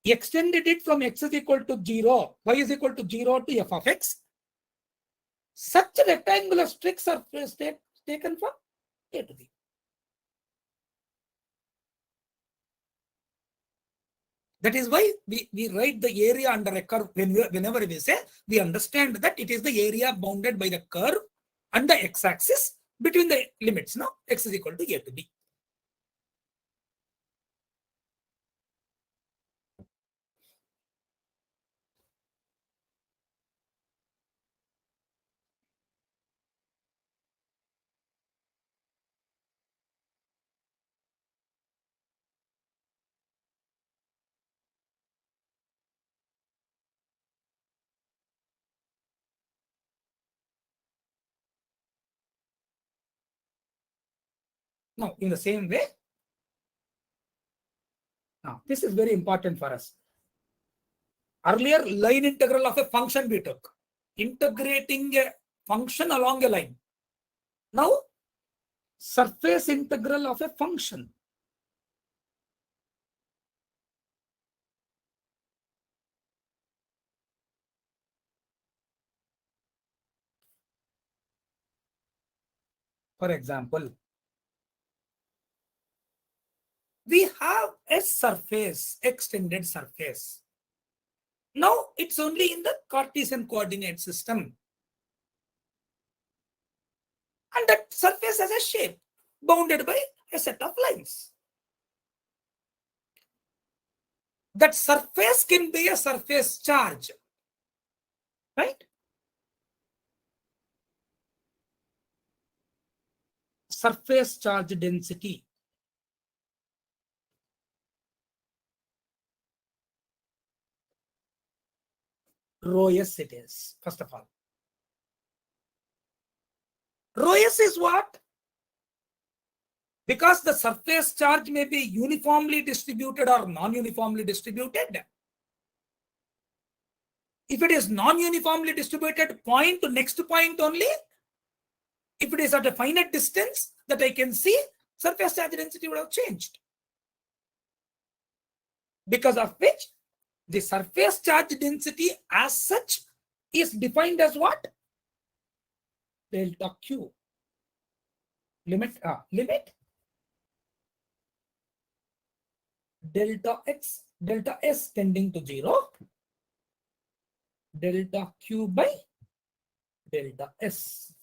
extended it from x is equal to 0, y is equal to 0 to f of x. Such rectangular strips are taken from a to b. That is why we write the area under a curve. Whenever we say, we understand that it is the area bounded by the curve and the x-axis between the limits. Now, x is equal to a to b. Now, in the same way, now this is very important for us. Earlier, line integral of a function we took, integrating a function along a line. Now, surface integral of a function. For example, we have a surface, extended surface. Now it's only in the Cartesian coordinate system. And that surface has a shape bounded by a set of lines. That surface can be a surface charge, right? Surface charge density. Rho s it is, first of all. Rho s is what? Because the surface charge may be uniformly distributed or non-uniformly distributed. If it is non-uniformly distributed, point to next point only. If it is at a finite distance that I can see, surface charge density would have changed. Because of which, the surface charge density as such is defined as what? Delta Q. Limit delta x, delta s tending to 0, delta q by delta s.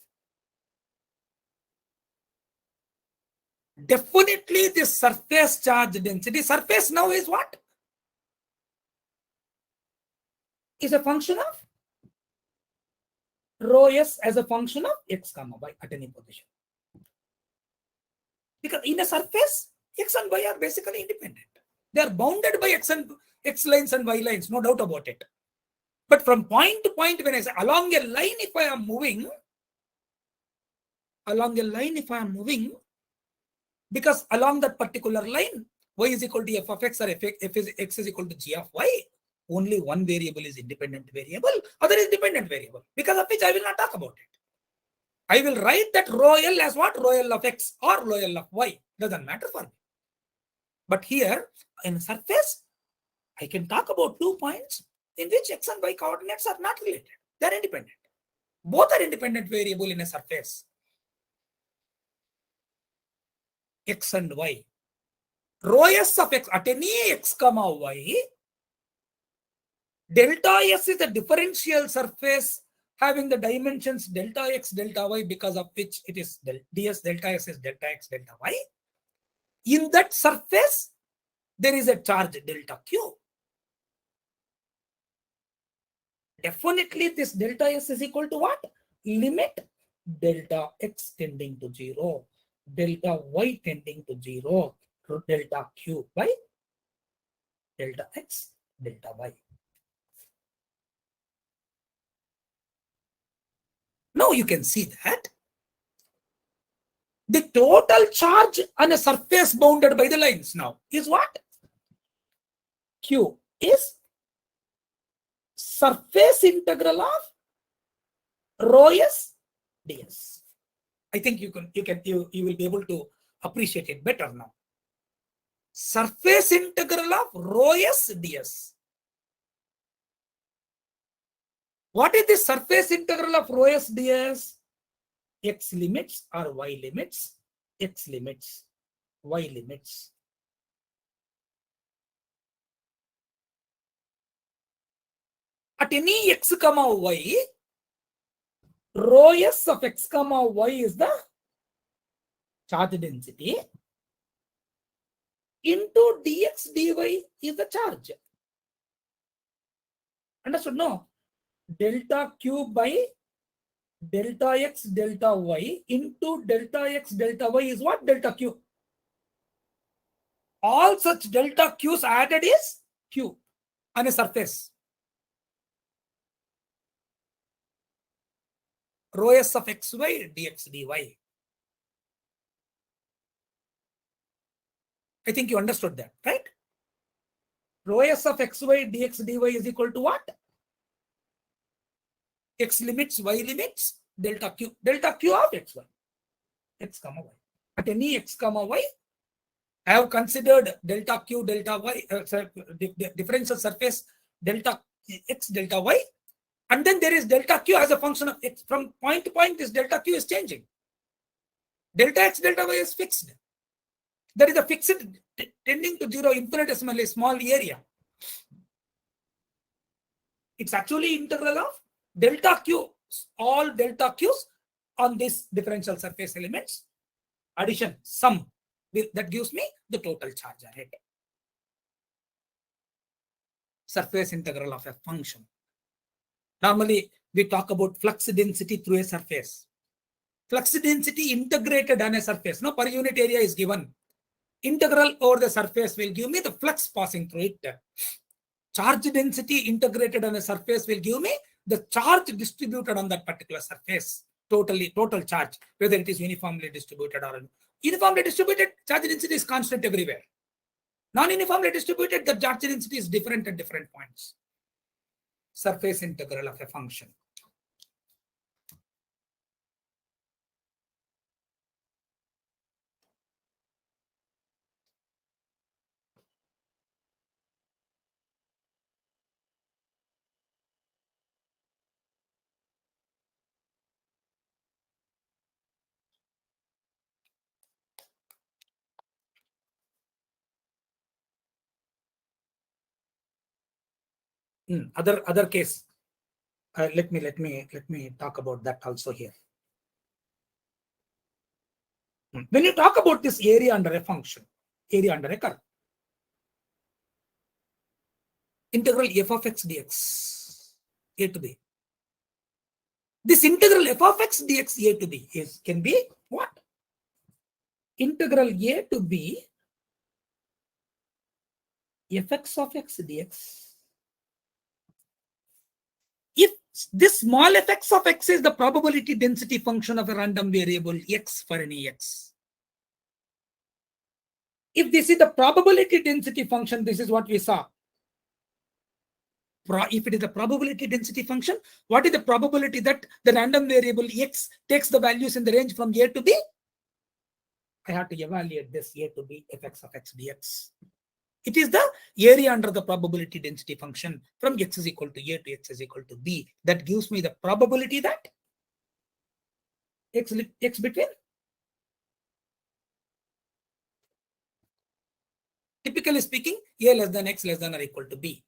Definitely this surface charge density, surface now is what? Is a function of rho s as a function of x comma y at any position. Because in a surface, x and y are basically independent. They are bounded by x lines and y lines, no doubt about it. But from point to point, when I say along a line, if I am moving, because along that particular line, y is equal to f of x or x is equal to g of y, only one variable is independent variable, other is dependent variable, because of which I will not talk about it. I will write that rho L as what? Rho L of x or rho L of y. Doesn't matter for me. But here, in surface, I can talk about 2 points in which x and y coordinates are not related. They are independent. Both are independent variable in a surface. X and y. Rho s of x at any x comma y, delta s is a differential surface having the dimensions delta x, delta y, because of which it is ds delta s is delta x, delta y. In that surface, there is a charge delta q. Definitely this delta s is equal to what? Limit delta x tending to 0, delta y tending to 0, delta q by delta x, delta y. Now you can see that the total charge on a surface bounded by the lines now is what? Q is surface integral of rho s ds. I think you will be able to appreciate it better now. Surface integral of rho s ds. What is the surface integral of rho s ds? X limits or y limits, x limits, y limits. At any x comma y, rho s of x comma y is the charge density into dx dy is the charge. Understood? No. Delta q by delta x delta y into delta x delta y is what? Delta q. All such delta q's added is q on a surface. Rho s of xy dx dy. I think you understood that, right? Rho s of xy dx dy is equal to what? X limits, y limits, delta q of xy, x comma y. At any x comma y, I have considered delta q, delta y, differential surface delta x, delta y, and then there is delta q as a function of x. From point to point, this delta q is changing. Delta x, delta y is fixed. There is a fixed tending to 0 infinitesimally small area. It's actually integral of delta q, all delta q's on this differential surface elements, addition, sum, that gives me the total charge ahead. Surface integral of a function. Normally, we talk about flux density through a surface. Flux density integrated on a surface. No, per unit area is given. Integral over the surface will give me the flux passing through it. Charge density integrated on a surface will give me the charge distributed on that particular surface. Total charge, whether it is uniformly distributed or uniformly distributed, charge density is constant everywhere. Non-uniformly distributed, the charge density is different at different points. Surface integral of a function. Other case. Let me talk about that also here. When you talk about this area under a function, area under a curve, integral f of x dx a to b. This integral f of x dx a to b can be what? Integral a to b fx of x dx. If this small fx of x is the probability density function of a random variable x for any x. If this is the probability density function, this is what we saw. If it is a probability density function, what is the probability that the random variable x takes the values in the range from a to b? I have to evaluate this a to b fx of x dx. It is the area under the probability density function from x is equal to a to x is equal to b. That gives me the probability that x between, typically speaking, a less than x less than or equal to b.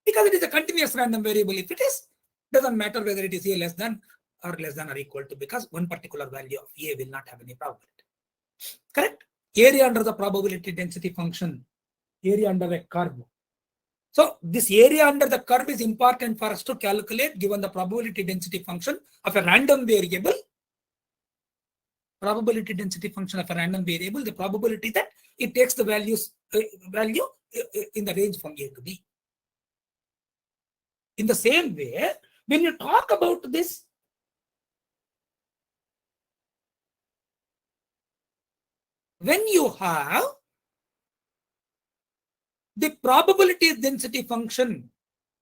Because it is a continuous random variable, if it is, doesn't matter whether it is a less than or equal to, because one particular value of a will not have any probability. Correct? Area under the probability density function, area under a curve. So this area under the curve is important for us to calculate given the probability density function of a random variable. Probability density function of a random variable, the probability that it takes the value in the range from a to b. In the same way, when you talk about this, when you have the probability density function,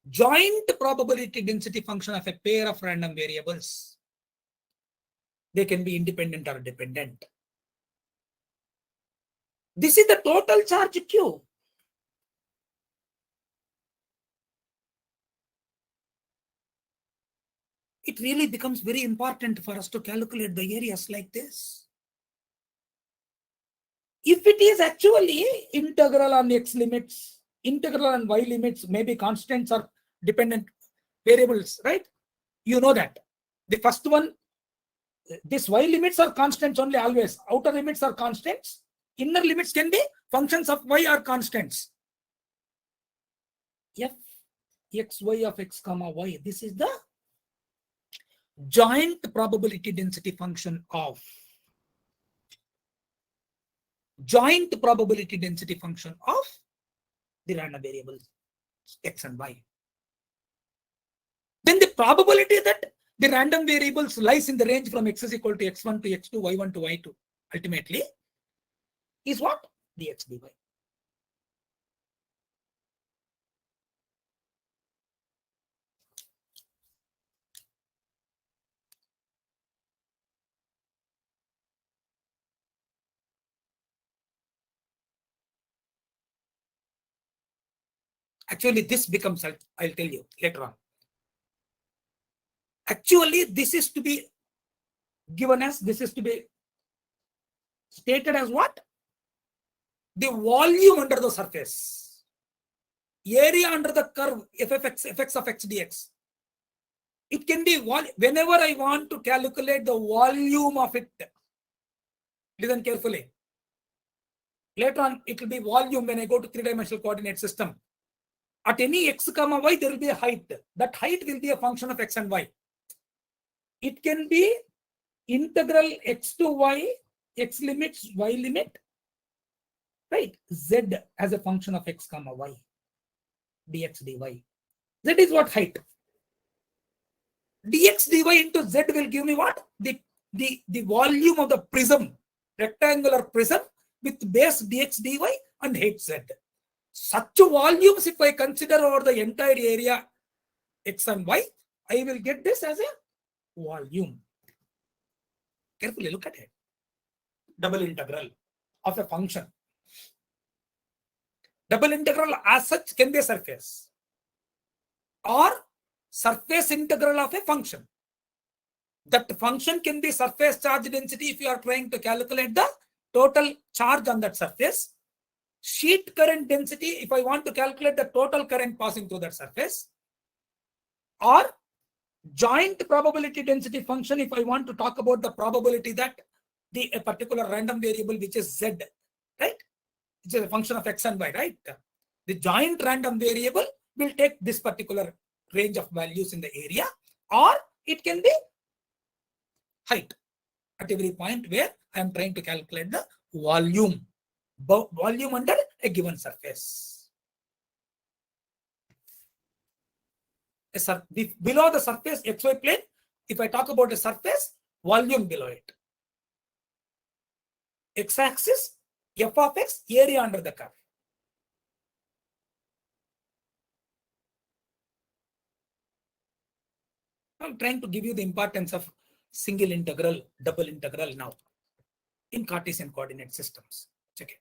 joint probability density function of a pair of random variables, they can be independent or dependent. This is the total charge Q. It really becomes very important for us to calculate the areas like this. If it is actually integral on x limits, integral on y limits, maybe constants or dependent variables, right? You know that. The first one, this y limits are constants only always. Outer limits are constants. Inner limits can be functions of y or constants. F x y of x comma y. This is the joint probability density function of the random variables x and y. Then the probability that the random variables lies in the range from x is equal to x1 to x2, y1 to y2 ultimately is what? Dx dy. Actually, this becomes, I'll tell you later on. Actually, this is to be given as, this is to be stated as what? The volume under the surface. Area under the curve, fx of x dx. It can be, whenever I want to calculate the volume of it, listen carefully. Later on, it will be volume when I go to three-dimensional coordinate system. At any x comma y, there will be a height. That height will be a function of x and y. It can be integral x to y, x limits, y limit, right? Z as a function of x comma y, dx dy. Z is what? Height. Dx dy into z will give me what? The volume of the prism, rectangular prism with base dx dy and height z. Such volumes, if I consider over the entire area x and y, I will get this as a volume. Carefully look at it. Double integral of a function. Double integral as such can be a surface or surface integral of a function. That function can be surface charge density if you are trying to calculate the total charge on that surface. sheet current density if I want to calculate the total current passing through that surface, or joint probability density function if I want to talk about the probability that a particular random variable which is z, right, which is a function of x and y, right, the joint random variable will take this particular range of values in the area, or it can be height at every point where I am trying to calculate the volume under a given surface. Below the surface xy plane, if I talk about a surface, volume below it. X-axis, f of x, area under the curve. I'm trying to give you the importance of single integral, double integral now in Cartesian coordinate systems. Check it.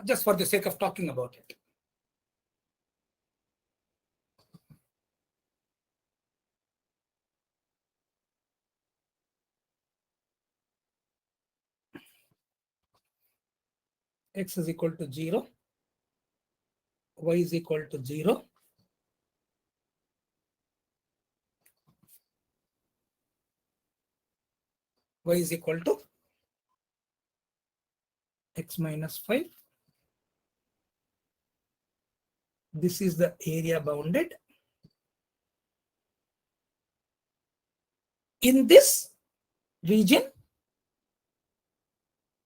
Just for the sake of talking about it. X is equal to 0, y is equal to 0, y is equal to x minus 5. This is the area bounded. In this region,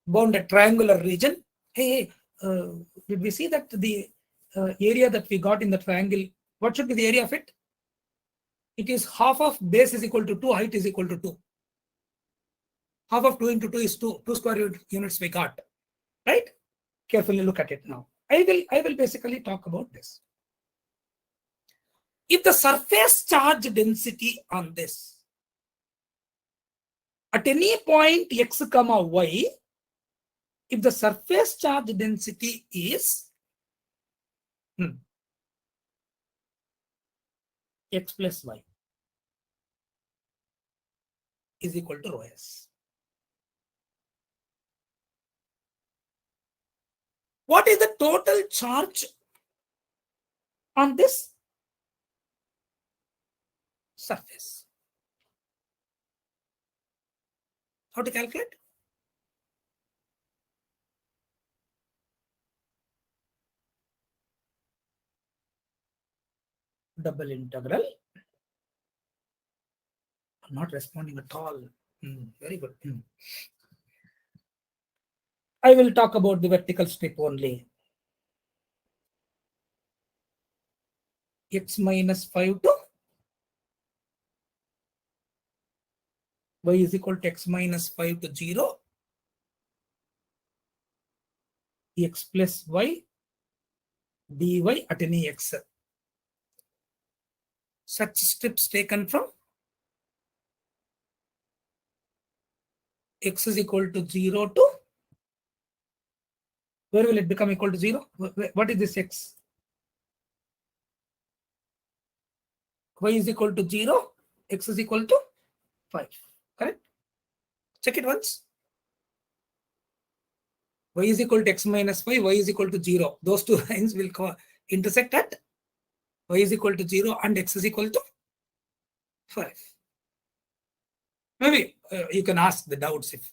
bounded triangular region, did we see that the area that we got in the triangle, what should be the area of it? It is half of base is equal to 2, height is equal to 2. Half of 2 into 2 is 2 square units we got, right? Carefully look at it now. I will basically talk about this. If the surface charge density on this at any point x comma y, if the surface charge density is x plus y is equal to rho s. What is the total charge on this surface? How to calculate? Double integral. I'm not responding at all. Very good. I will talk about the vertical strip only. X minus 5 to y is equal to x minus 5 to 0. X plus y dy at any x. Such strips taken from x is equal to 0 to, where will it become equal to 0? What is this x? Y is equal to 0, x is equal to 5. Correct? Check it once. Y is equal to x minus 5, y is equal to 0. Those two lines will intersect at y is equal to 0 and x is equal to 5. Maybe you can ask the doubts if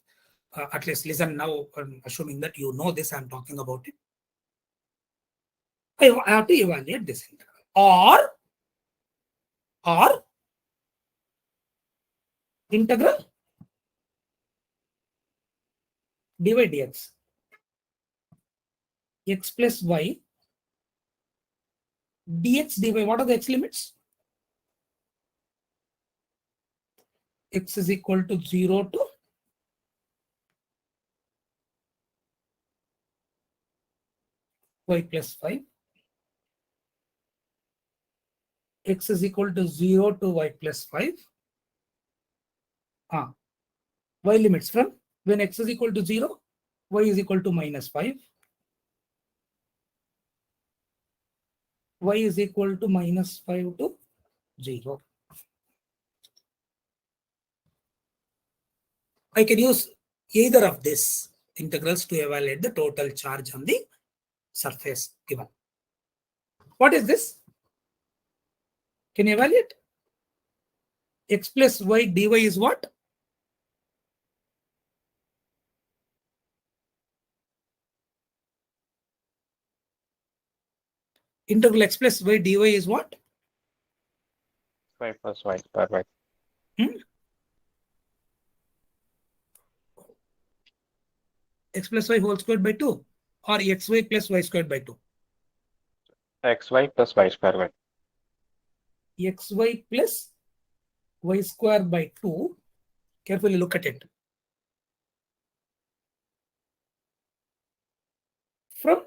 at least listen now, assuming that you know this, I'm talking about it. I have to evaluate this integral. Or integral dy dx. X plus y dx dy. What are the x limits? X is equal to 0 to y plus 5. x is equal to 0 to y plus 5. Y limits from when x is equal to 0, y is equal to minus 5. Y is equal to minus 5 to 0. I can use either of these integrals to evaluate the total charge on the surface given. What is this? Can you evaluate? X plus y dy is what? Integral x plus y dy is what? Y plus y square by X plus y whole squared by 2 or xy plus y squared by 2? xy plus y square by Xy plus y square by 2. Carefully look at it. From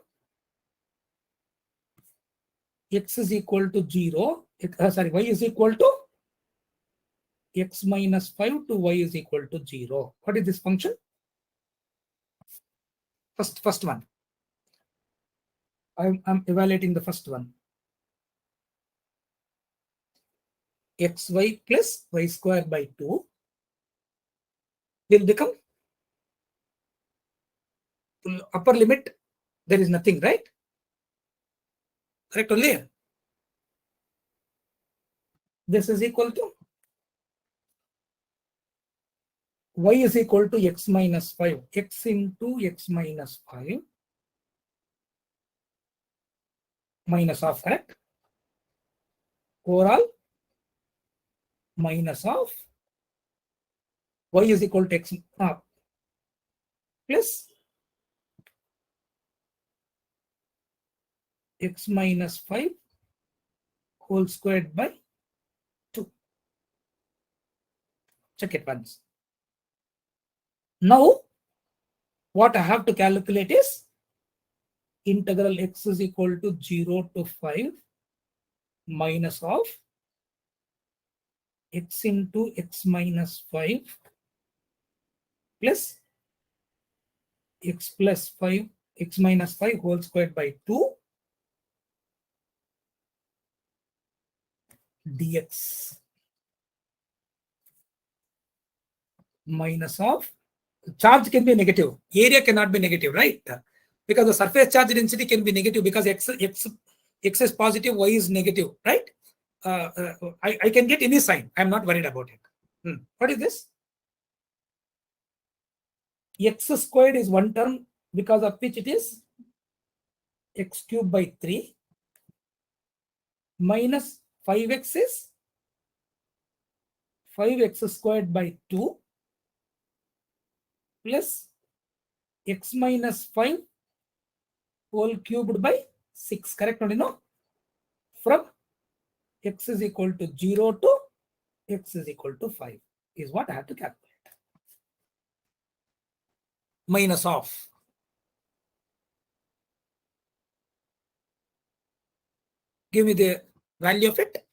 x is equal to 0, y is equal to x minus 5 to y is equal to 0. What is this function? First one. I'm evaluating the first one. Xy plus y square by 2 will become upper limit. There is nothing, right? Correct only. This is equal to y is equal to x minus 5. X into x minus 5 minus of, correct? Overall minus of y is equal to x plus x minus 5 whole squared by 2. Check it once. Now, what I have to calculate is integral x is equal to 0 to 5 minus of x into x minus 5 plus x plus 5, x minus 5 whole squared by 2 dx minus of charge can be negative, area cannot be negative, right? Because the surface charge density can be negative because x is positive, y is negative, right? I can get any sign. I'm not worried about it. What is this? X squared is one term because of which it is x cubed by 3 minus 5x is 5x squared by 2 plus x minus 5 whole cubed by 6. Correct? No? From x is equal to 0 to x is equal to 5 is what I have to calculate. Minus of give me the value of it.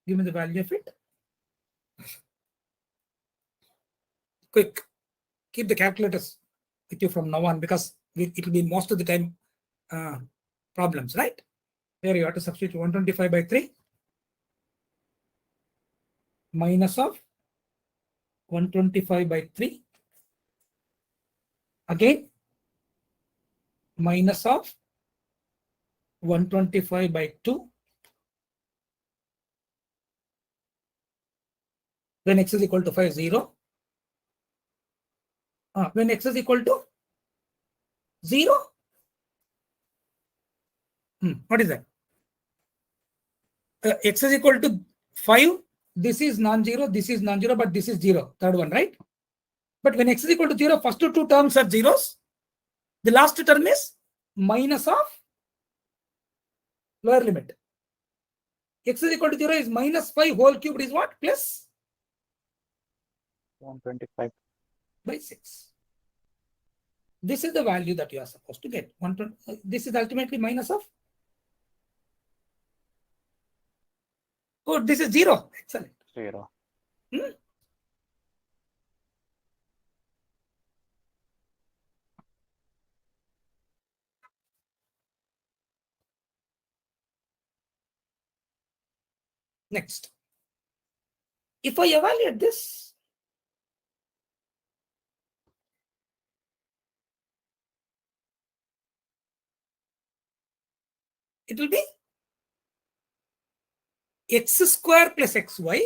Give me the value of it. Quick. Keep the calculators with you from now on because it will be most of the time problems, right? Here you have to substitute 125 by 3 minus of 125 by 3 again minus of 125 by 2 when x is equal to 5, 0. When x is equal to 0, what is that? X is equal to 5, this is non-zero, this is non-zero, but this is 0, third one, right? But when x is equal to 0, first two terms are zeros. The last term is minus of lower limit. X is equal to 0 is minus 5 whole cubed is what? Plus 125 by 6. This is the value that you are supposed to get. This is ultimately minus of. Oh, this is 0. Excellent. 0. Hmm? Next, if I evaluate this, it will be x square plus xy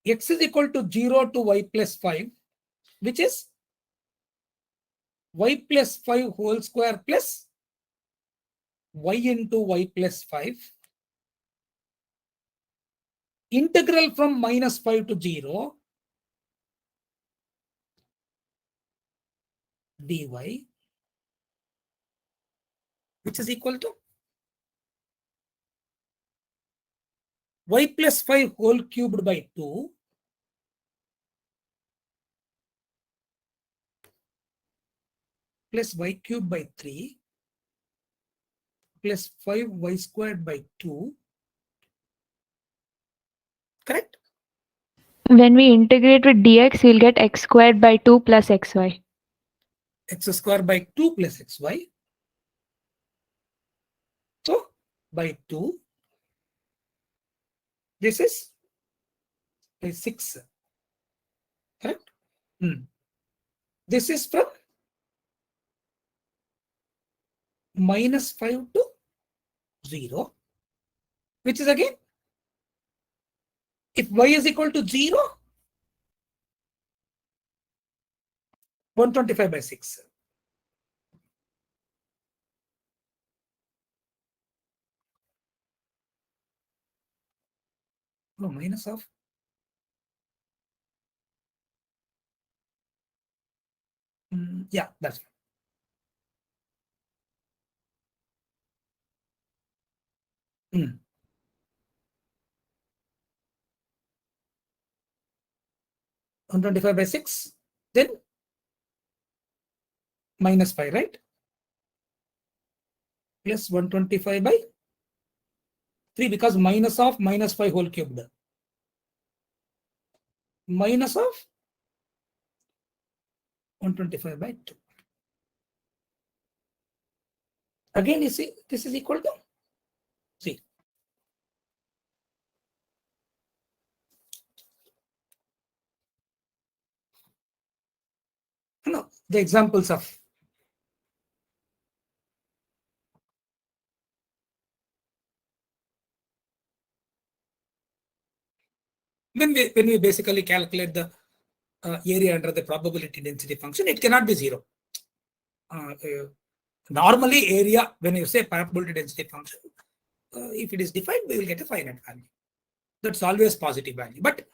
x is equal to 0 to y plus 5, which is y plus 5 whole square plus y into y plus 5. Integral from minus 5 to 0 dy, which is equal to y plus 5 whole cubed by 2 plus y cubed by 3 plus 5y squared by 2. Correct? When we integrate with dx, we'll get x squared by 2 plus xy. X squared by 2 plus xy. So, by 2. This is by 6. Correct? This is from minus 5 to 0, which is again, if y is equal to 0, 125 by 6. No, minus of. Yeah, that's fine. 125 by 6, then minus 5, right? Plus 125 by 3, because minus of minus 5 whole cubed. Minus of 125 by 2. Again, you see, this is equal to, see. No, the examples of when we basically calculate the area under the probability density function, it cannot be 0. Normally, area, when you say probability density function, if it is defined, we will get a finite value. That's always positive value. But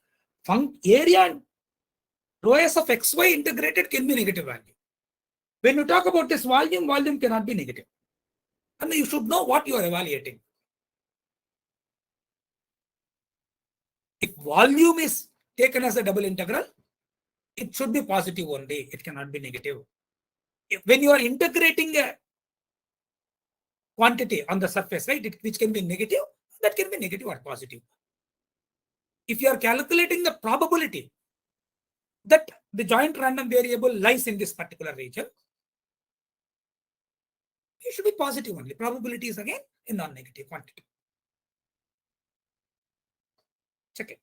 area rho s of xy integrated can be negative value. When you talk about this volume, volume cannot be negative. And you should know what you are evaluating. If volume is taken as a double integral, it should be positive only. It cannot be negative. When you are integrating a quantity on the surface, right, which can be negative, that can be negative or positive. If you are calculating the probability that the joint random variable lies in this particular region, it should be positive only. Probability is again a non-negative quantity. Check it.